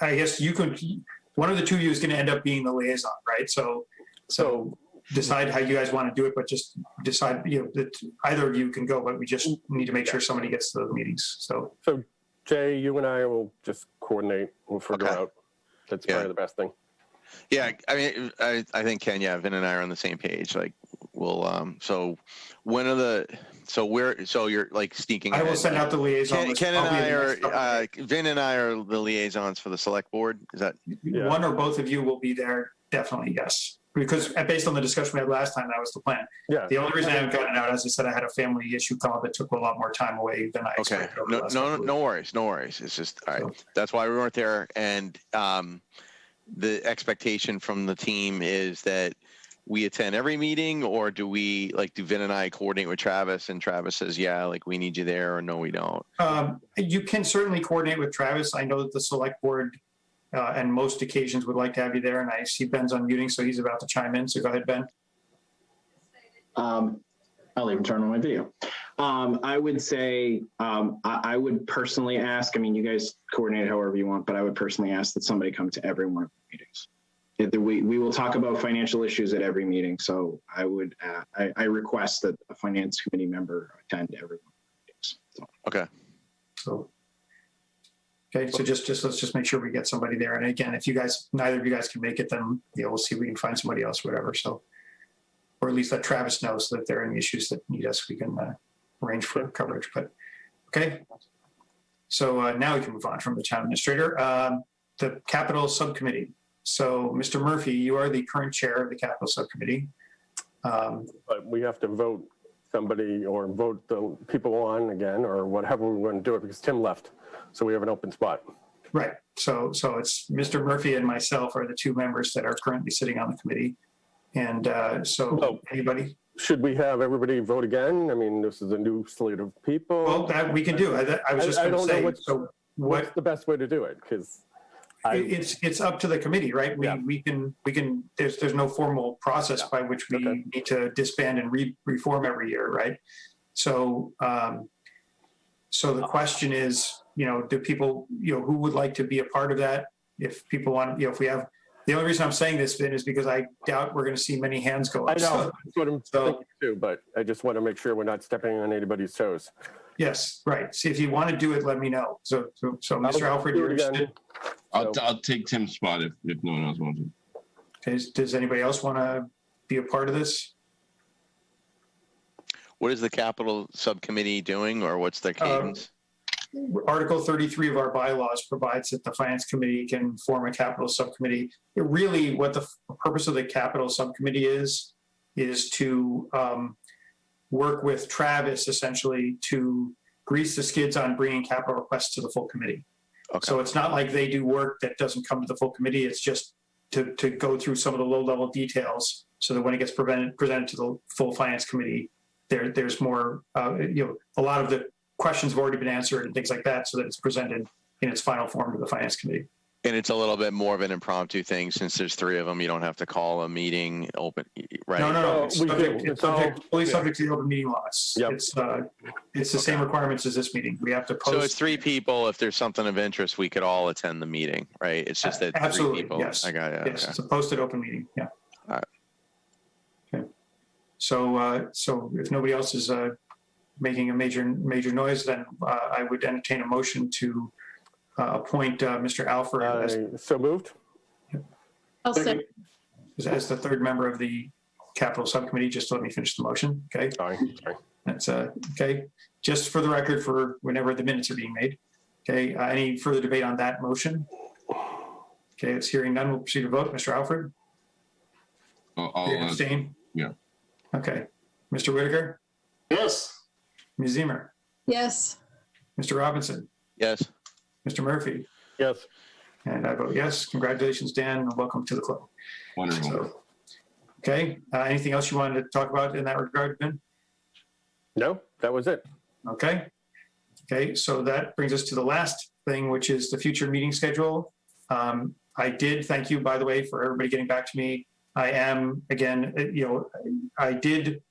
I guess you could, one of the two of you is going to end up being the liaison, right? So decide how you guys want to do it, but just decide, that either of you can go, but we just need to make sure somebody gets to those meetings. So, Jay, you and I will just coordinate. We'll figure Okay. out. That's Yeah. probably the best thing. yeah, I mean, I think Ken, yeah, Vin and I are on the same page. Like, we'll, so when are so you're like sneaking I will ahead. send out the liaison. Ken, list Ken and probably I in the next couple of are, days. Vin and I are the liaisons for the select board. Is that? Yeah. One or both of you will be there, definitely, yes. Because based on the discussion we had last time, that was the plan. Yeah. The only reason I haven't gotten it out, as I said, I had a family issue come up that took a lot more time away than I Okay. expected. over the No, last no, couple of no worries. No worries. It's just, all right. So- That's why we weren't there. And the expectation from the team is that we attend every meeting, or do Vin and I coordinate with Travis and Travis says, yeah, like we need you there, or no, we don't? You can certainly coordinate with Travis. I know that the select board and most occasions would like to have you there, and I see Ben's unmuting, so he's about to chime in. So go ahead, Ben. I'll even turn on my video. I would say I would personally ask, I mean, you guys coordinate however you want, but I would personally ask that somebody come to every one of the meetings. We will talk about financial issues at every meeting. So I would, I request that a finance committee member attend every one of the meetings. So. Okay. So let's just make sure we get somebody there. And again, if neither of you guys can make it, then we'll see if we can find somebody else, whatever. So, or at least let Travis know so that if there are any issues that need us, we can arrange for coverage. But okay. So now we can move on from the town administrator. The Capital Subcommittee. So, Mr. Murphy, you are the current chair of the Capital Subcommittee. But we have to vote somebody or vote the people on again or whatever we want to do it because Tim left. So we have an open spot. Right. So it's Mr. Murphy and myself are the two members that are currently sitting on the committee. And anybody? Should we have everybody vote again? I mean, this is a new slate of people. Well, that we can do. I was just going to say. What's the best way to do it? Because it's up to the committee, right? Yeah. We can. There's no formal process by which we need to disband and reform every year, right? So so the question is, do people, who would like to be a part of that? If people want, if we have. The only reason I'm saying this, Vin, is because I doubt we're going to see many hands go up. I know that's what I'm thinking too, but I just want to make sure we're not stepping on anybody's toes. Yes, right. See, if you want to do it, let me know. So Mr. Alfred, you're interested? I'll take Tim's spot if no one else wants it. Does anybody else want to be a part of this? What is the Capital Subcommittee doing, or what's their cadence? Article 33 of our bylaws provides that the Finance Committee can form a Capital Subcommittee. Really, what the purpose of the Capital Subcommittee is to work with Travis essentially to grease the skids on bringing capital requests to the full committee. Okay. So it's not like they do work that doesn't come to the full committee. It's just to go through some of the low-level details so that when it gets presented to the full Finance Committee, there's more, a lot of the questions have already been answered and things like that so that it's presented in its final form to the Finance Committee. And it's a little bit more of an impromptu thing since there's three of them. You don't have to call a meeting open, right? No. It's We subject, do. it's fully subject to the open meeting laws. Yep. It's the same requirements as this meeting. We have to post. So it's three people. If there's something of interest, we could all attend the meeting, right? It's just that Absolutely, three people. yes. I got it. Yes, Okay. it's a posted open meeting. Yeah. All right. Okay. So if nobody else is making a major noise, then I would entertain a motion to appoint Mr. Alfred So moved. I'll say, as the third member of the Capital Subcommittee. Just let me finish the motion. Okay. Sorry. That's okay. Just for the record, for whenever the minutes are being made. Okay. Any further debate on that motion? Okay. It's hearing none. We'll proceed to vote. Mr. Alfred? I'll Abstain? yeah. Okay. Mr. Whitaker? Yes. Ms. Zemer? yes, Mr. Robinson? Yes. Mr. Murphy? Yes. And I vote yes. Congratulations, Dan, and welcome to the club. Wonderful. So, okay. Anything else you wanted to talk about in that regard, Ben? No, that was it. Okay. Okay, so that brings us to the last thing, which is the future meeting schedule. I did thank you, by the way, for everybody getting back to me. I am, again, I did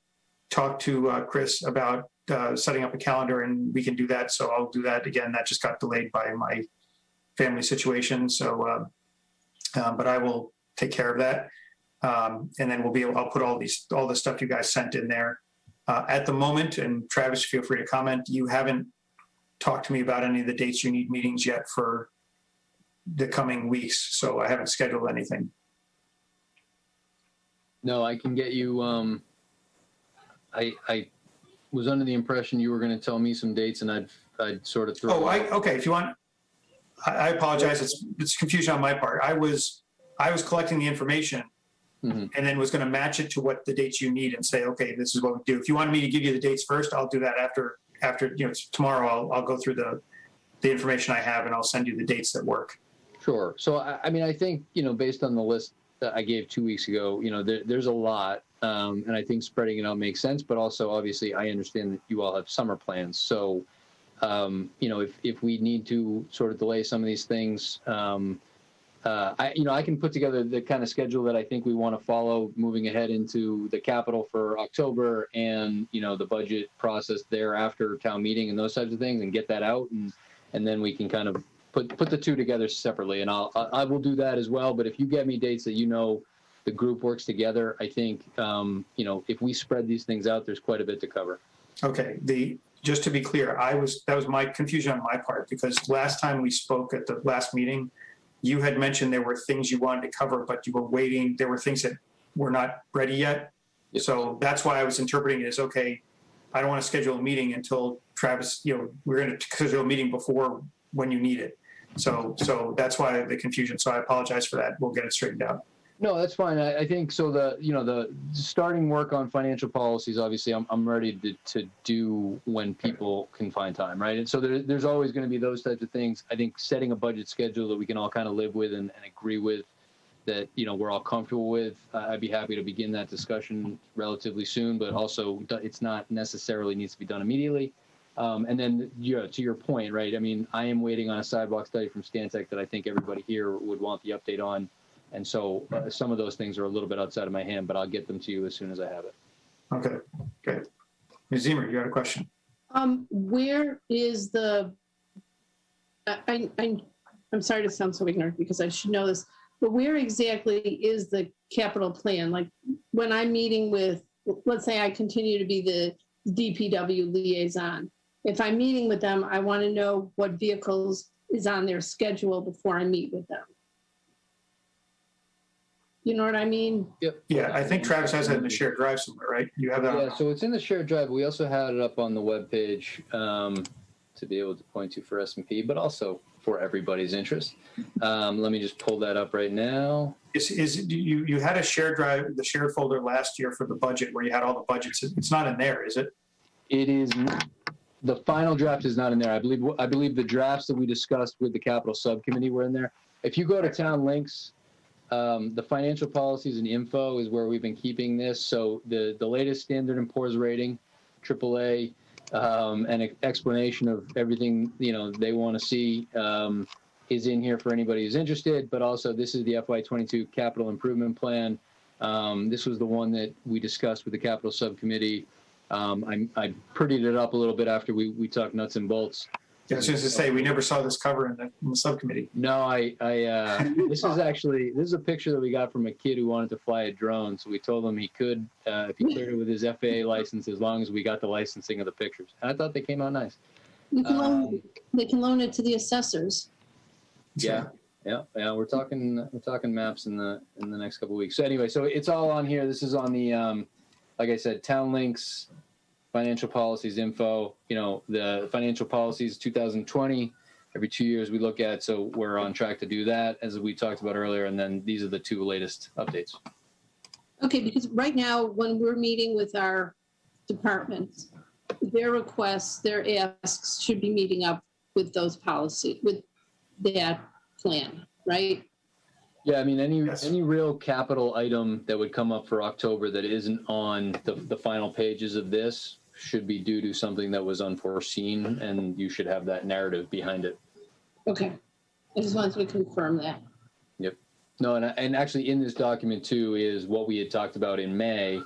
talk to Chris about setting up a calendar, and we can do that. So I'll do that again. That just got delayed by my family situation. So, but I will take care of that. And then I'll put all the stuff you guys sent in there. At the moment, and Travis, feel free to comment, you haven't talked to me about any of the dates you need meetings yet for the coming weeks. So I haven't scheduled anything. No, I can get you, I was under the impression you were going to tell me some dates, and I'd sort of throw. Okay. If you want, I apologize. It's confusion on my part. I was collecting the information, and then was going to match it to what the dates you need and say, okay, this is what we do. If you wanted me to give you the dates first, I'll do that after tomorrow. I'll go through the information I have, and I'll send you the dates that work. Sure. So, I mean, I think, based on the list that I gave 2 weeks ago, there's a lot. And I think spreading it out makes sense, but also obviously I understand that you all have summer plans. So, if we need to sort of delay some of these things, I can put together the kind of schedule that I think we want to follow moving ahead into the Capitol for October, and, the budget process there after town meeting and those types of things, and get that out. And then we can kind of put the two together separately, and I will do that as well. But if you get me dates that the group works together, I think if we spread these things out, there's quite a bit to cover. Okay. Just to be clear, that was my confusion on my part, because last time we spoke at the last meeting, you had mentioned there were things you wanted to cover, but you were waiting. There were things that were not ready yet. Yep. So that's why I was interpreting it as, okay, I don't want to schedule a meeting until Travis, we're going to schedule a meeting before when you need it. So that's why the confusion. So I apologize for that. We'll get it straightened out. No, that's fine. I think so. The starting work on financial policies, obviously, I'm ready to do when people can find time, right? And so there's always going to be those types of things. I think setting a budget schedule that we can all kind of live with and agree with, that we're all comfortable with. I'd be happy to begin that discussion relatively soon, but also it's not necessarily needs to be done immediately. And then, to your point, right? I mean, I am waiting on a sidewalk study from Stantec that I think everybody here would want the update on. And so some of those things are a little bit outside of my hand, but I'll get them to you as soon as I have it. Okay, good. Ms. Zimmer, you had a question? Where is the, I'm sorry to sound so ignorant because I should know this, but where exactly is the capital plan? Like when I'm meeting with, let's say I continue to be the DPW liaison. If I'm meeting with them, I want to know what vehicles is on their schedule before I meet with them. You know what I mean? Yep. Yeah, I think Travis has that in the shared drive somewhere, right? You have that? Yeah, so it's in the shared drive. We also had it up on the webpage to be able to point to for S&P, but also for everybody's interest. Let me just pull that up right now. You had a shared drive, the shared folder last year for the budget where you had all the budgets. It's not in there, is it? It is. The final draft is not in there. I believe the drafts that we discussed with the Capital Subcommittee were in there. If you go to Town Links, the financial policies and info is where we've been keeping this. So the latest Standard & Poor's rating, AAA, and an explanation of everything they want to see is in here for anybody who's interested. But also, this is the FY22 Capital Improvement Plan. This was the one that we discussed with the Capital Subcommittee. I prettied it up a little bit after we talked nuts and bolts. Yeah, I was just to say, we never saw this cover in the subcommittee. No, this is a picture that we got from a kid who wanted to fly a drone. So we told him he could, if he cleared it with his FAA license, as long as we got the licensing of the pictures. And I thought they came out nice. They can loan it to the assessors. Yeah. We're talking maps in the next couple of weeks. So anyway, so it's all on here. This is on the, like I said, Town Links, financial policies info. The financial policies 2020. Every 2 years we look at, so we're on track to do that as we talked about earlier. And then these are the two latest updates. Okay, because right now when we're meeting with our departments, their requests, their asks should be meeting up with those policies, with that plan, right? Yeah, I mean, Yes. any real capital item that would come up for October that isn't on the final pages of this should be due to something that was unforeseen, and you should have that narrative behind it. Okay. I just wanted to confirm that. Yep. No, and actually in this document too is what we had talked about in May,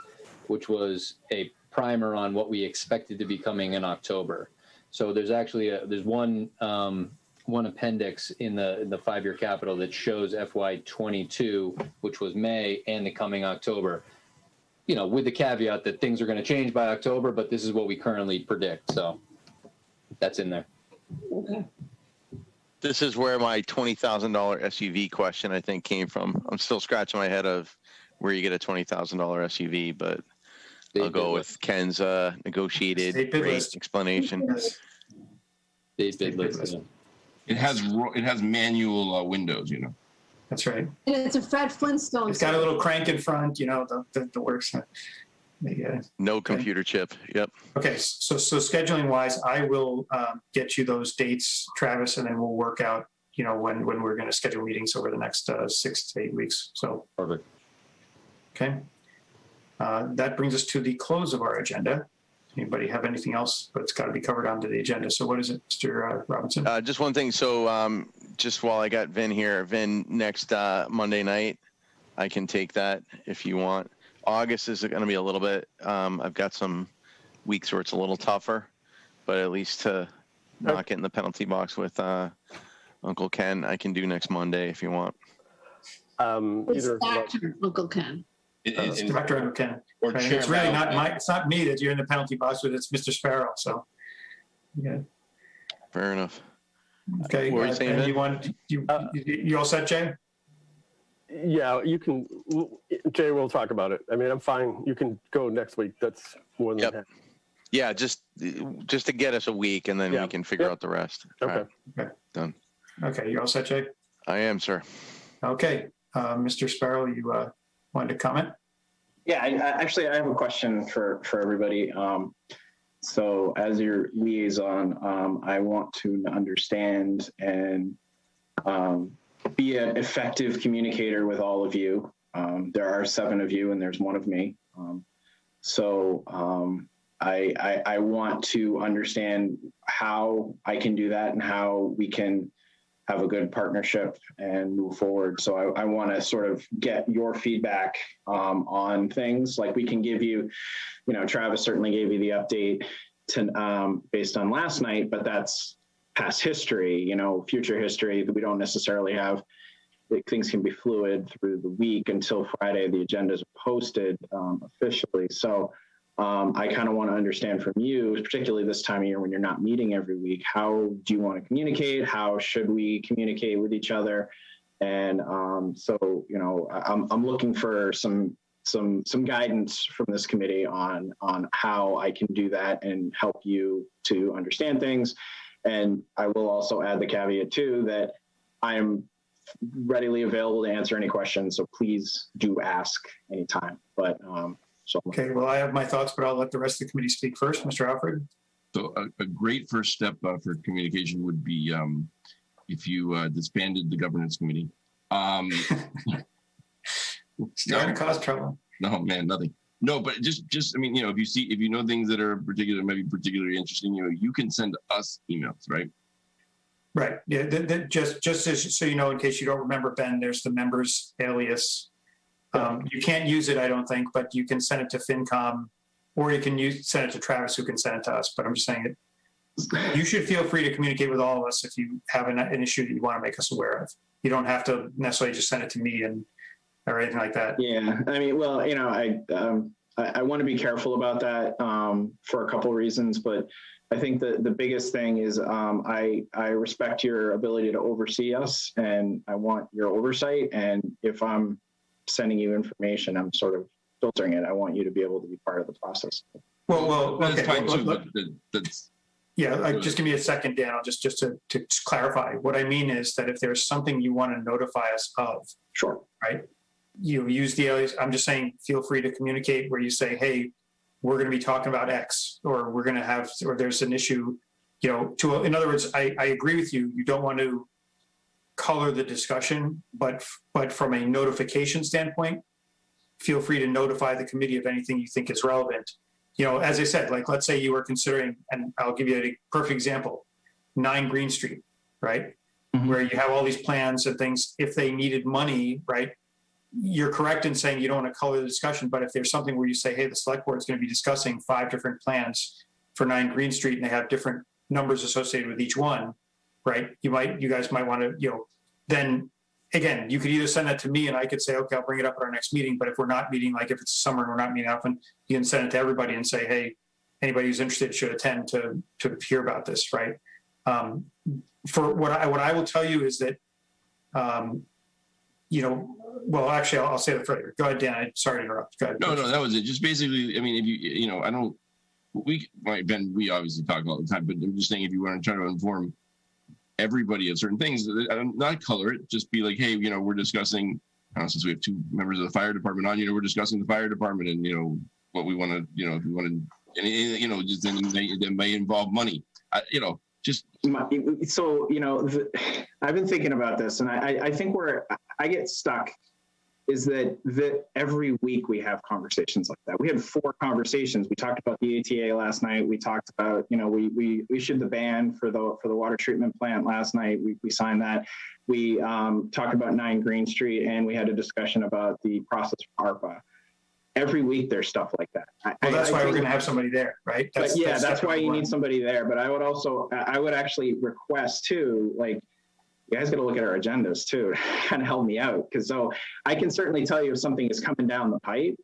which was a primer on what we expected to be coming in October. So there's actually there's one appendix in the 5-year capital that shows FY22, which was May, and the coming October. You know, with the caveat that things are going to change by October, but this is what we currently predict. So that's in there. Okay. This is where my $20,000 SUV question, I think, came from. I'm still scratching my head of where you get a $20,000 SUV, but I'll go with Ken's negotiated rate explanation. Yes. They bid list. It has manual windows, you know. That's right. And it's a Fred Flintstone. It's got a little crank in front, you know, the works. No computer chip. Yep. Okay, so scheduling wise, I will get you those dates, Travis, and then we'll work out, you know, when we're going to schedule meetings over the next 6 to 8 weeks. So Perfect. okay, that brings us to the close of our agenda. Anybody have anything else? But it's got to be covered onto the agenda. So what is it, Mr. Robinson? Just one thing. So just while I got Vin here, Vin, next Monday night, I can take that if you want. August is going to be a little bit, I've got some weeks where it's a little tougher, but at least to not get in the penalty box with Uncle Ken, I can do next Monday if you want. It's Either Dr. Uncle Ken. It's Dr. Uncle Ken. Or Right? Chair It's really not Val- it's not me that you're in the penalty box with, it's Mr. Sparrow. So, yeah. Fair enough. Okay. What were you saying, and Vin? you all set, Jay? Yeah, you can, Jay, we'll talk about it. I mean, I'm fine. You can go next week. That's more than Yep. that. Yeah, just to get us a week, and then we can figure out the rest. All Okay. right. Done. Okay, you're all set, Jay? I am, sir. Okay. Mr. Sparrow, you wanted to comment? Yeah, actually, I have a question for everybody. So as your liaison, I want to understand and be an effective communicator with all of you. There are 7 of you and there's 1 of me. So I want to understand how I can do that and how we can have a good partnership and move forward. So I want to sort of get your feedback on things. Like we can give you, you know, Travis certainly gave you the update to based on last night, but that's past history, you know, future history that we don't necessarily have. Things can be fluid through the week until Friday, the agendas are posted officially. So I kind of want to understand from you, particularly this time of year when you're not meeting every week, how do you want to communicate? How should we communicate with each other? And so, you know, I'm looking for some guidance from this committee on how I can do that and help you to understand things. And I will also add the caveat too that I am readily available to answer any questions. So please do ask anytime. But Okay, well, I have my thoughts, but I'll let the rest of the committee speak first. Mr. Alfred? So a great first step for communication would be if you disbanded the governance committee. Starting to cause trouble. No, man, nothing. No, but just I mean, you know, if you know things that are maybe particularly interesting, you know, you can send us emails, right? Right. Yeah. Just as, so you know, in case you don't remember, Ben, there's the members alias. You can't use it, I don't think, but you can send it to FinCom, or you can send it to Travis, who can send it to us. But I'm just saying you should feel free to communicate with all of us if you have an issue that you want to make us aware of. You don't have to necessarily just send it to me or anything like that. Yeah, I mean, well, you know, I want to be careful about that for a couple of reasons, but I think the biggest thing is I respect your ability to oversee us, and I want your oversight. And if I'm sending you information, I'm sort of filtering it. I want you to be able to be part of the process. Well, That's okay. fine too, but that's Yeah, just give me a second, Dan. I'll just to clarify. What I mean is that if there's something you want to notify us of, Sure. right? You use the alias. I'm just saying, feel free to communicate where you say, hey, we're going to be talking about X, or we're going to have, or there's an issue, you know, in other words, I agree with you. You don't want to color the discussion, but from a notification standpoint, feel free to notify the committee of anything you think is relevant. as I said, like, let's say you were considering, and I'll give you a perfect example, 9 Green Street, right? Mhm. Where you have all these plans and things, if they needed money, right? You're correct in saying you don't want to color the discussion, but if there's something where you say, hey, the select board is going to be discussing 5 different plans for 9 Green Street, and they have different numbers associated with each one, right? You guys might want to, then again, you could either send that to me and I could say, okay, I'll bring it up at our next meeting. But if we're not meeting, like if it's summer and we're not meeting often, you can send it to everybody and say, hey, anybody who's interested should attend to hear about this, right? For what I will tell you is that, well, actually, I'll say that further. Go ahead, Dan. I'm sorry to interrupt. Go ahead. No, that was it. Just basically, I mean, if I don't, Ben, we obviously talk all the time, but I'm just saying if you want to try to inform everybody of certain things, not color it, just be like, hey, we're discussing, since we have 2 members of the fire department on, we're discussing the fire department and, what we want to, if we want to, and, just then that may involve money, just. So, I've been thinking about this, and I think where I get stuck is that every week we have conversations like that. We had 4 conversations. We talked about the ATA last night. We talked about, we issued the ban for the water treatment plant last night. We signed that. We talked about 9 Green Street, and we had a discussion about the process for ARPA. Every week there's stuff like that. Well, that's why we're going to have somebody there, right? That's why you need somebody there. But I would actually request too, like, you guys got to look at our agendas too, kind of help me out. So I can certainly tell you if something is coming down the pipe,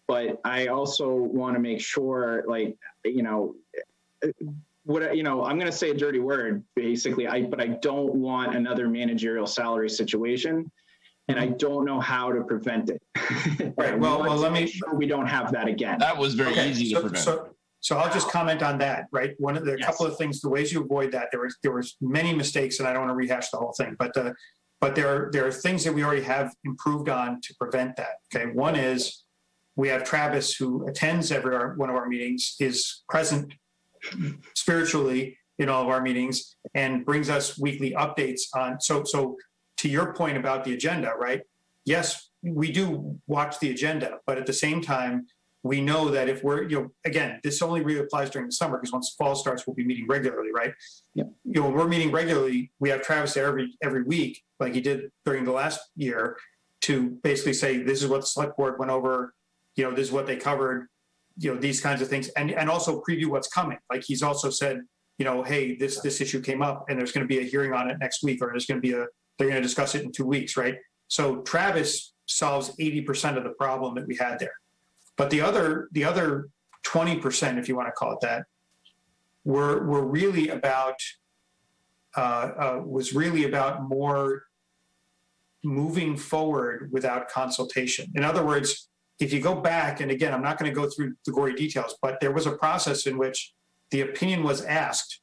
but I also want to make sure, like, I'm going to say a dirty word, basically, but I don't want another managerial salary situation. And I don't know how to prevent it. Right. Well, let me. Make sure we don't have that again. That was very easy to prevent. So I'll just comment on that, right? One of the couple of things, the ways you avoid that, there was many mistakes, and I don't want to rehash the whole thing, but there are things that we already have improved on to prevent that. Okay, one is we have Travis, who attends one of our meetings, is present spiritually in all of our meetings, and brings us weekly updates on. So to your point about the agenda, right? Yes, we do watch the agenda, but at the same time, we know that if we're, again, this only really applies during the summer, because once fall starts, we'll be meeting regularly, right? Yep. When we're meeting regularly, we have Travis there every week, like he did during the last year, to basically say, this is what the select board went over, this is what they covered, these kinds of things, and also preview what's coming. Like he's also said, hey, this issue came up and there's going to be a hearing on it next week, or there's going to be they're going to discuss it in 2 weeks, right? So Travis solves 80% of the problem that we had there. But the other 20%, if you want to call it that, were really about was really about more moving forward without consultation. In other words, if you go back, and again, I'm not going to go through the gory details, but there was a process in which the opinion was asked,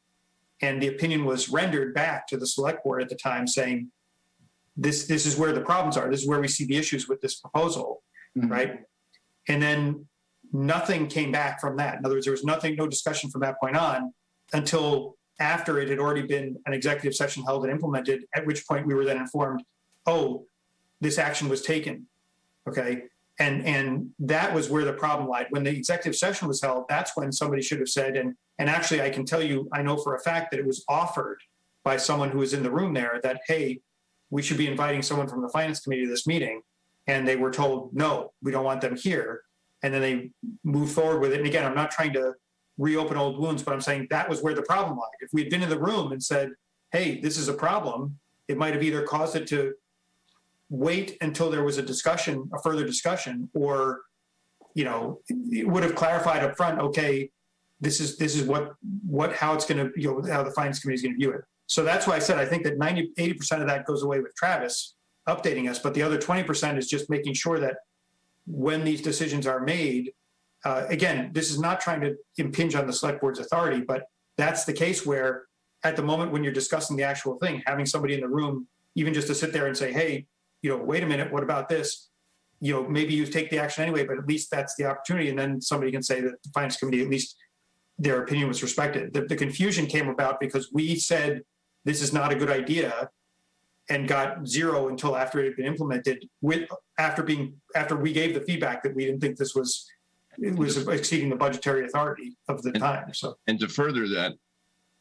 and the opinion was rendered back to the select board at the time, saying, "This is where the problems are. This is where we see the issues with this proposal," Mm-hmm. right? And then nothing came back from that. In other words, there was no discussion from that point on until after it had already been an executive session held and implemented, at which point we were then informed, oh, this action was taken, okay? And that was where the problem lied. When the executive session was held, that's when somebody should have said, and actually I can tell you, I know for a fact that it was offered by someone who was in the room there that, hey, we should be inviting someone from the finance committee to this meeting. And they were told, no, we don't want them here. And then they moved forward with it. And again, I'm not trying to reopen old wounds, but I'm saying that was where the problem lied. If we had been in the room and said, hey, this is a problem, it might have either caused it to wait until there was a further discussion, or, it would have clarified up front, okay, this is how it's going to, how the finance committee is going to view it. So that's why I said, I think that 80% of that goes away with Travis updating us, but the other 20% is just making sure that when these decisions are made, again, this is not trying to impinge on the select board's authority, but that's the case where at the moment when you're discussing the actual thing, having somebody in the room, even just to sit there and say, hey, wait a minute, what about this? Maybe you take the action anyway, but at least that's the opportunity. And then somebody can say that the finance committee, at least their opinion was respected. The confusion came about because we said, this is not a good idea, and got 0 until after it had been implemented, after we gave the feedback that we didn't think this was it was exceeding the budgetary authority of the time. So, And to further that,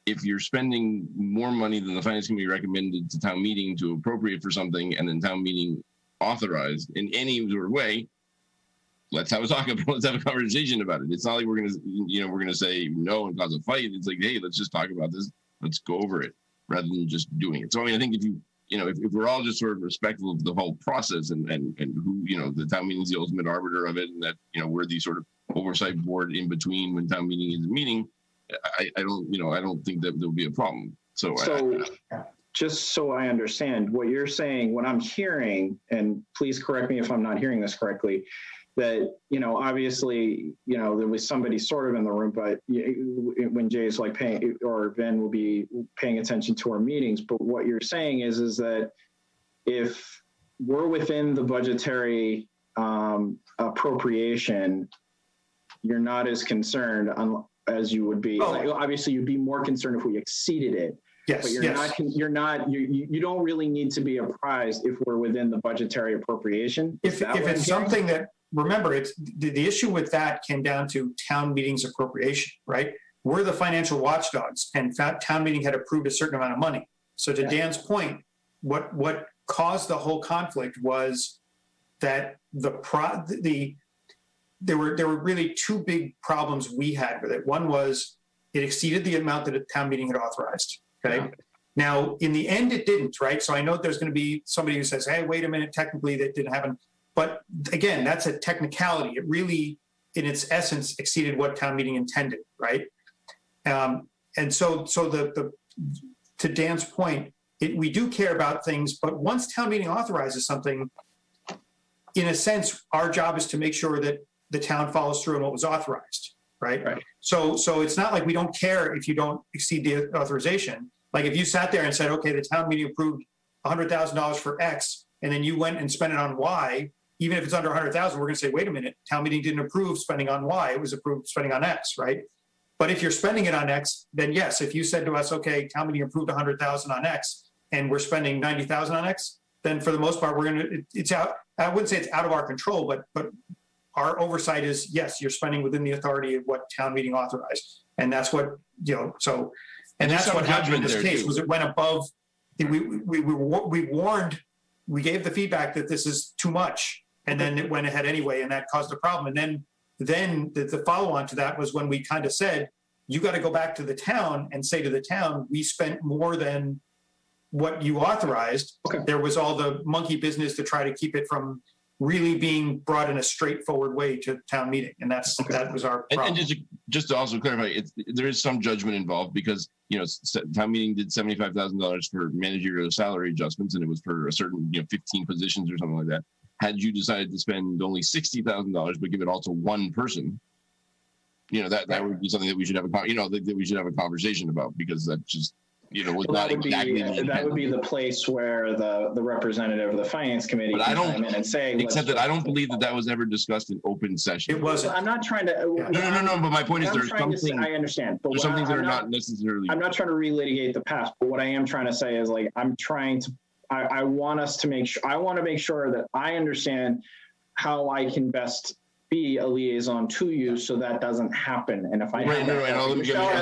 if you're spending more money than the finance committee recommended to town meeting to appropriate for something, and then town meeting authorized in any sort of way, let's have a conversation about it. It's not like we're gonna say no and cause a fight. It's like, hey, let's just talk about this. Let's go over it rather than just doing it. So I mean, I think if we're all just sort of respectful of the whole process and who, the town meeting is the ultimate arbiter of it, and that, we're the sort of oversight board in between when town meeting is meeting, I don't think that there'll be a problem. So just so I understand what you're saying, what I'm hearing, and please correct me if I'm not hearing this correctly, that, obviously, there was somebody sort of in the room, but when Jay's like paying, or Ben will be paying attention to our meetings, but what you're saying is that if we're within the budgetary appropriation, you're not as concerned as you would be. Obviously, you'd be more concerned if we exceeded it. Yes, but you don't really need to be apprised if we're within the budgetary appropriation. If it's something that, remember, it's the issue with that came down to town meeting's appropriation, right? We're the financial watchdogs, and town meeting had approved a certain amount of money. So to Dan's point, what caused the whole conflict was that there were really two big problems we had with it. One was it exceeded the amount that the town meeting had authorized. Okay. Yeah. Now, in the end, it didn't, right? So I know there's going to be somebody who says, hey, wait a minute, technically that didn't happen. But again, that's a technicality. It really, in its essence, exceeded what town meeting intended, right? And so to Dan's point, we do care about things, but once town meeting authorizes something, in a sense, our job is to make sure that the town follows through on what was authorized, right? So it's not like we don't care if you don't exceed the authorization. Like if you sat there and said, okay, the town meeting approved $100,000 for X, and then you went and spent it on Y, even if it's under 100,000, we're going to say, wait a minute, town meeting didn't approve spending on Y, it was approved spending on X, right? But if you're spending it on X, then yes, if you said to us, okay, town meeting approved 100,000 on X, and we're spending 90,000 on X, then for the most part, it's out. I wouldn't say it's out of our control, but our oversight is, yes, you're spending within the authority of what town meeting authorized. And that's what, and that's what happened in this case, was it went above, we warned, we gave the feedback that this is too much, and then it went ahead anyway, and that caused a problem. And then the follow-on to that was when we kind of said, you got to go back to the town and say to the town, we spent more than what you authorized. Okay. There was all the monkey business to try to keep it from really being brought in a straightforward way to town meeting. And that was our problem. And just to also clarify, there is some judgment involved because, town meeting did $75,000 for managerial salary adjustments, and it was for a certain, 15 positions or something like that. Had you decided to spend only $60,000 but give it all to one person, that would be something that we should have that we should have a conversation about, because that just was not exactly that would be the place where the representative of the finance committee can come in and say, except that I don't believe that was ever discussed in open session. It wasn't. I'm not trying to. No. But my point is, there's something. I understand. But there's some things that are not necessarily. I'm not trying to relitigate the past, but what I am trying to say is, like, I'm trying to. I want us to make sure. I want to make sure that I understand how I can best be a liaison to you, so that doesn't happen. And if I but I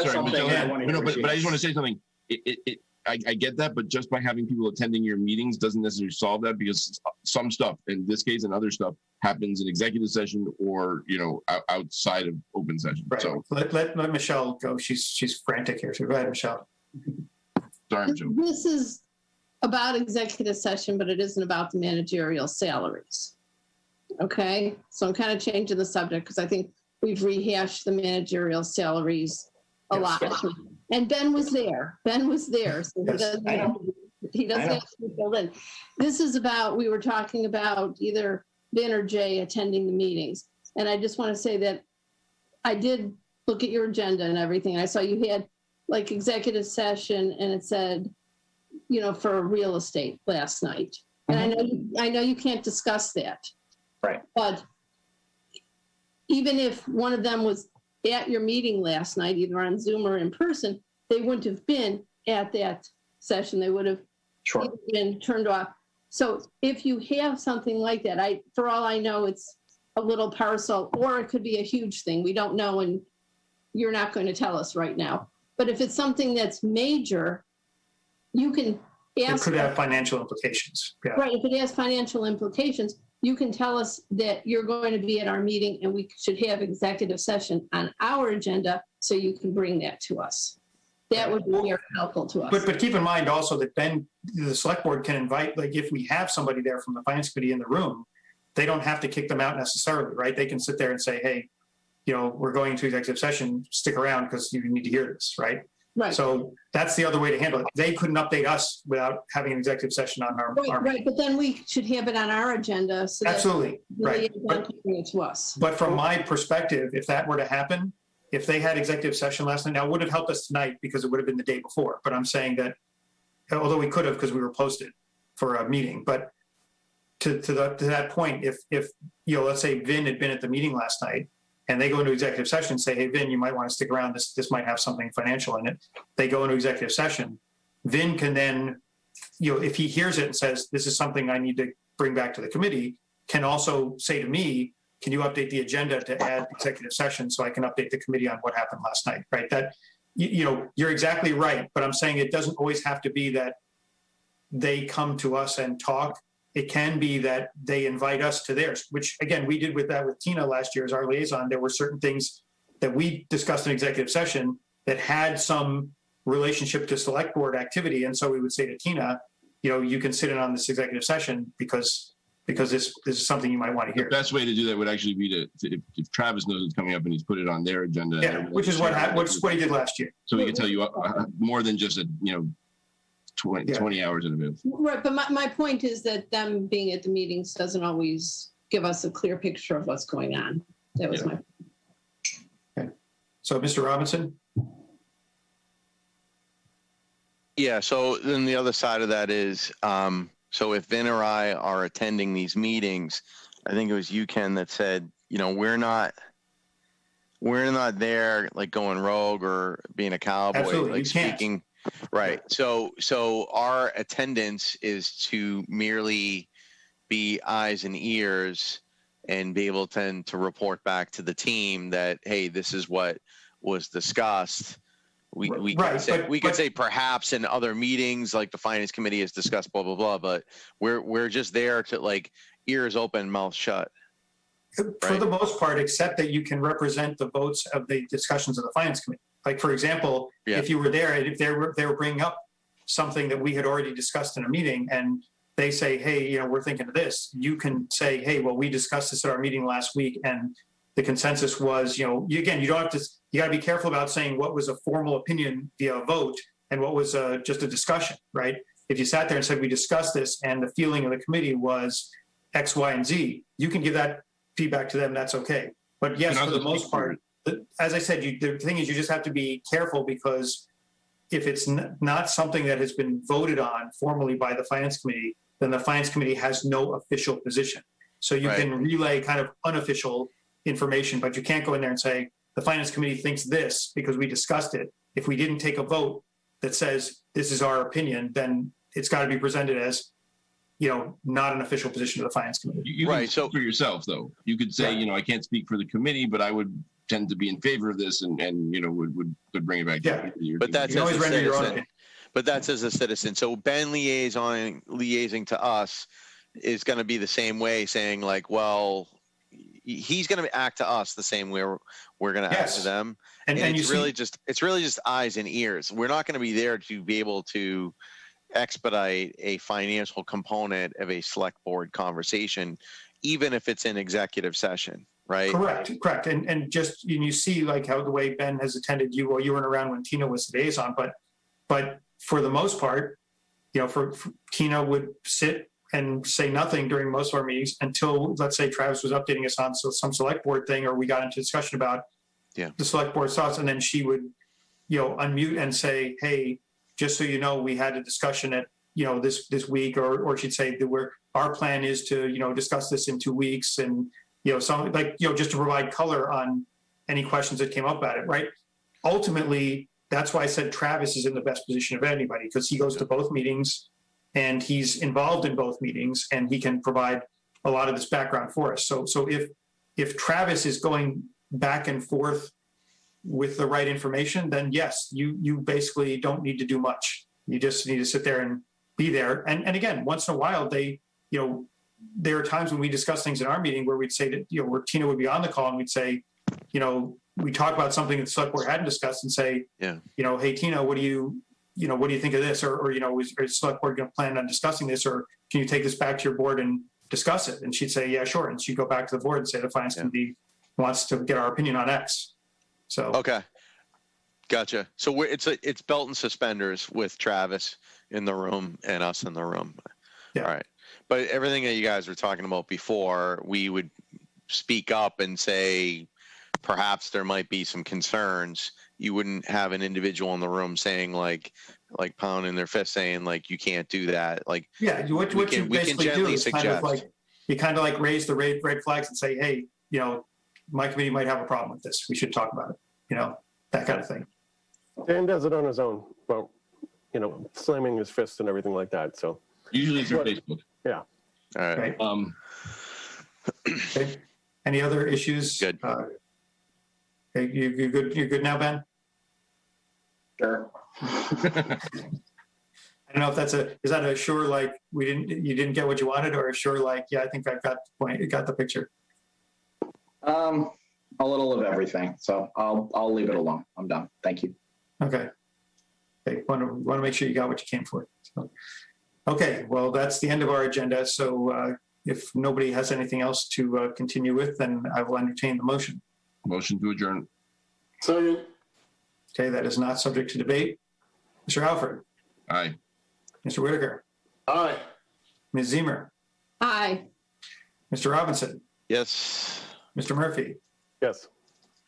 just want to say something. I get that, but just by having people attending your meetings doesn't necessarily solve that, because some stuff, in this case and other stuff, happens in executive session or outside of open session. Right. So let Michelle go. She's frantic here. So go ahead, Michelle. Sorry, Michelle. This is about executive session, but it isn't about the managerial salaries. Okay, so I'm kind of changing the subject because I think we've rehashed the managerial salaries a lot. And Ben was there. So he doesn't have to be filled in. This is about, we were talking about either Ben or Jay attending the meetings. And I just want to say that I did look at your agenda and everything. I saw you had like executive session, and it said, for real estate last night. And I know you can't discuss that. Right. But even if one of them was at your meeting last night, either on Zoom or in person, they wouldn't have been at that session. They would have been turned off. So if you have something like that, for all I know, it's a little parcel, or it could be a huge thing. We don't know, and you're not going to tell us right now. But if it's something that's major, you can ask. It could have financial implications. Yeah. Right, if it has financial implications, you can tell us that you're going to be at our meeting and we should have executive session on our agenda, so you can bring that to us. That would be very helpful to us. But keep in mind also that then the select board can invite, like if we have somebody there from the finance committee in the room, they don't have to kick them out necessarily, right? They can sit there and say, hey, we're going to executive session, stick around because you need to hear this, right? Right. So that's the other way to handle it. They couldn't update us without having an executive session on our. Right, but then we should have it on our agenda. So Absolutely, right. But, bring it to us. But from my perspective, if that were to happen, if they had executive session last night, now it would have helped us tonight because it would have been the day before. But I'm saying that, although we could have because we were posted for a meeting, but to that point, if let's say Vin had been at the meeting last night and they go into executive session and say, hey, Vin, you might want to stick around. This might have something financial in it. They go into executive session. Vin can then, if he hears it and says, this is something I need to bring back to the committee, can also say to me, can you update the agenda to add executive session so I can update the committee on what happened last night, right? That, you're exactly right, but I'm saying it doesn't always have to be that they come to us and talk. It can be that they invite us to theirs, which again, we did with Tina last year as our liaison. There were certain things that we discussed in executive session that had some relationship to select board activity. And so we would say to Tina, you can sit in on this executive session because this is something you might want to hear. The best way to do that would actually be if Travis knows it's coming up and he's put it on their agenda. Yeah, which is what he did last year. So he can tell you more than just 20 hours in advance. Right, but my point is that them being at the meetings doesn't always give us a clear picture of what's going on. That was my. Okay. So, Mr. Robinson? Yeah, so then the other side of that is, so if Vin or I are attending these meetings, I think it was you, Ken, that said, we're not there like going rogue or being a cowboy, Absolutely. like speaking. Right. So our attendance is to merely be eyes and ears and be able to report back to the team that, hey, this is what was discussed. We could say perhaps in other meetings, like the finance committee has discussed, blah, blah, blah, but we're just there to like ears open, mouth shut. For the most part, except that you can represent the votes of the discussions of the finance committee. Like, for example, if you were there, if they were bringing up something that we had already discussed in a meeting and they say, hey, we're thinking of this, you can say, hey, well, we discussed this at our meeting last week and the consensus was, you don't have to, you got to be careful about saying what was a formal opinion via a vote and what was just a discussion, right? If you sat there and said, we discussed this and the feeling of the committee was X, Y, and Z, you can give that feedback to them. That's okay. But yes, for the most part, as I said, the thing is you just have to be careful because if it's not something that has been voted on formally by the finance committee, then the finance committee has no official position. So you can relay kind of unofficial information, but you can't go in there and say, the finance committee thinks this because we discussed it. If we didn't take a vote that says this is our opinion, then it's got to be presented as, not an official position of the finance committee. You can speak for yourself, though. You could say, I can't speak for the committee, but I would tend to be in favor of this and would bring it back. Yeah. But that's as a citizen. But that's as a citizen. So Ben liaising to us is going to be the same way, saying like, well, he's going to act to us the same way we're going to act to them. And it's really just eyes and ears. We're not going to be there to be able to expedite a financial component of a select board conversation, even if it's in executive session, right? Correct. And just, you see like how the way Ben has attended you, well, you weren't around when Tina was the liaison, but for the most part, for Tina would sit and say nothing during most of our meetings until, let's say, Travis was updating us on some select board thing, or we got into discussion about the select board's thoughts, and then she would, unmute and say, hey, just so you know, we had a discussion at, this week, or she'd say that our plan is to, discuss this in 2 weeks, and, just to provide color on any questions that came up about it, right? Ultimately, that's why I said Travis is in the best position of anybody, because he goes to both meetings and he's involved in both meetings and he can provide a lot of this background for us. So if if Travis is going back and forth with the right information, then yes, you basically don't need to do much. You just need to sit there and be there. And again, once in a while, there are times when we discuss things in our meeting where we'd say that, where Tina would be on the call and we'd say, we talk about something that the select board hadn't discussed and say, hey, Tina, what do you think of this? Or is the select board going to plan on discussing this? Or can you take this back to your board and discuss it? And she'd say, yeah, sure. And she'd go back to the board and say, the finance committee wants to get our opinion on X. So, Okay. Gotcha. So it's belt and suspenders with Travis in the room and us in the room. Yeah. All right. But everything that you guys were talking about before, we would speak up and say, perhaps there might be some concerns. You wouldn't have an individual in the room saying like pounding their fist saying like, you can't do that. Like, yeah, what you basically do is kind of like, you kind of like raise the red flags and say, hey, my committee might have a problem with this. We should talk about it, that kind of thing. Dan does it on his own, well, slamming his fist and everything like that. So Usually through Facebook. Yeah. All right. Okay. Any other issues? Good. Okay, you good? You're good now, Ben? Sure. I don't know if is that a sure like you didn't get what you wanted, or a sure like, yeah, I think I've got the point, got the picture. A little of everything. So I'll leave it alone. I'm done. Thank you. Okay. Want to make sure you got what you came for. So, okay. Well, that's the end of our agenda. So if nobody has anything else to continue with, then I will entertain the motion. Motion to adjourn. Second. Okay. That is not subject to debate. Mr. Halford. Aye. Mr. Whitaker. Aye. Ms. Zemer. Aye. Mr. Robinson. Yes. Mr. Murphy. yes.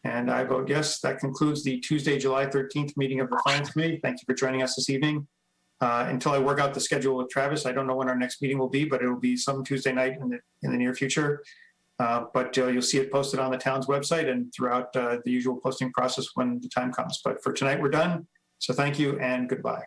And I vote yes. That concludes the Tuesday, July 13th meeting of the Finance Committee. Thank you for joining us this evening. Until I work out the schedule with Travis, I don't know when our next meeting will be, but it will be some Tuesday night in the near future. But you'll see it posted on the town's website and throughout the usual posting process when the time comes. But for tonight, we're done. So thank you and goodbye.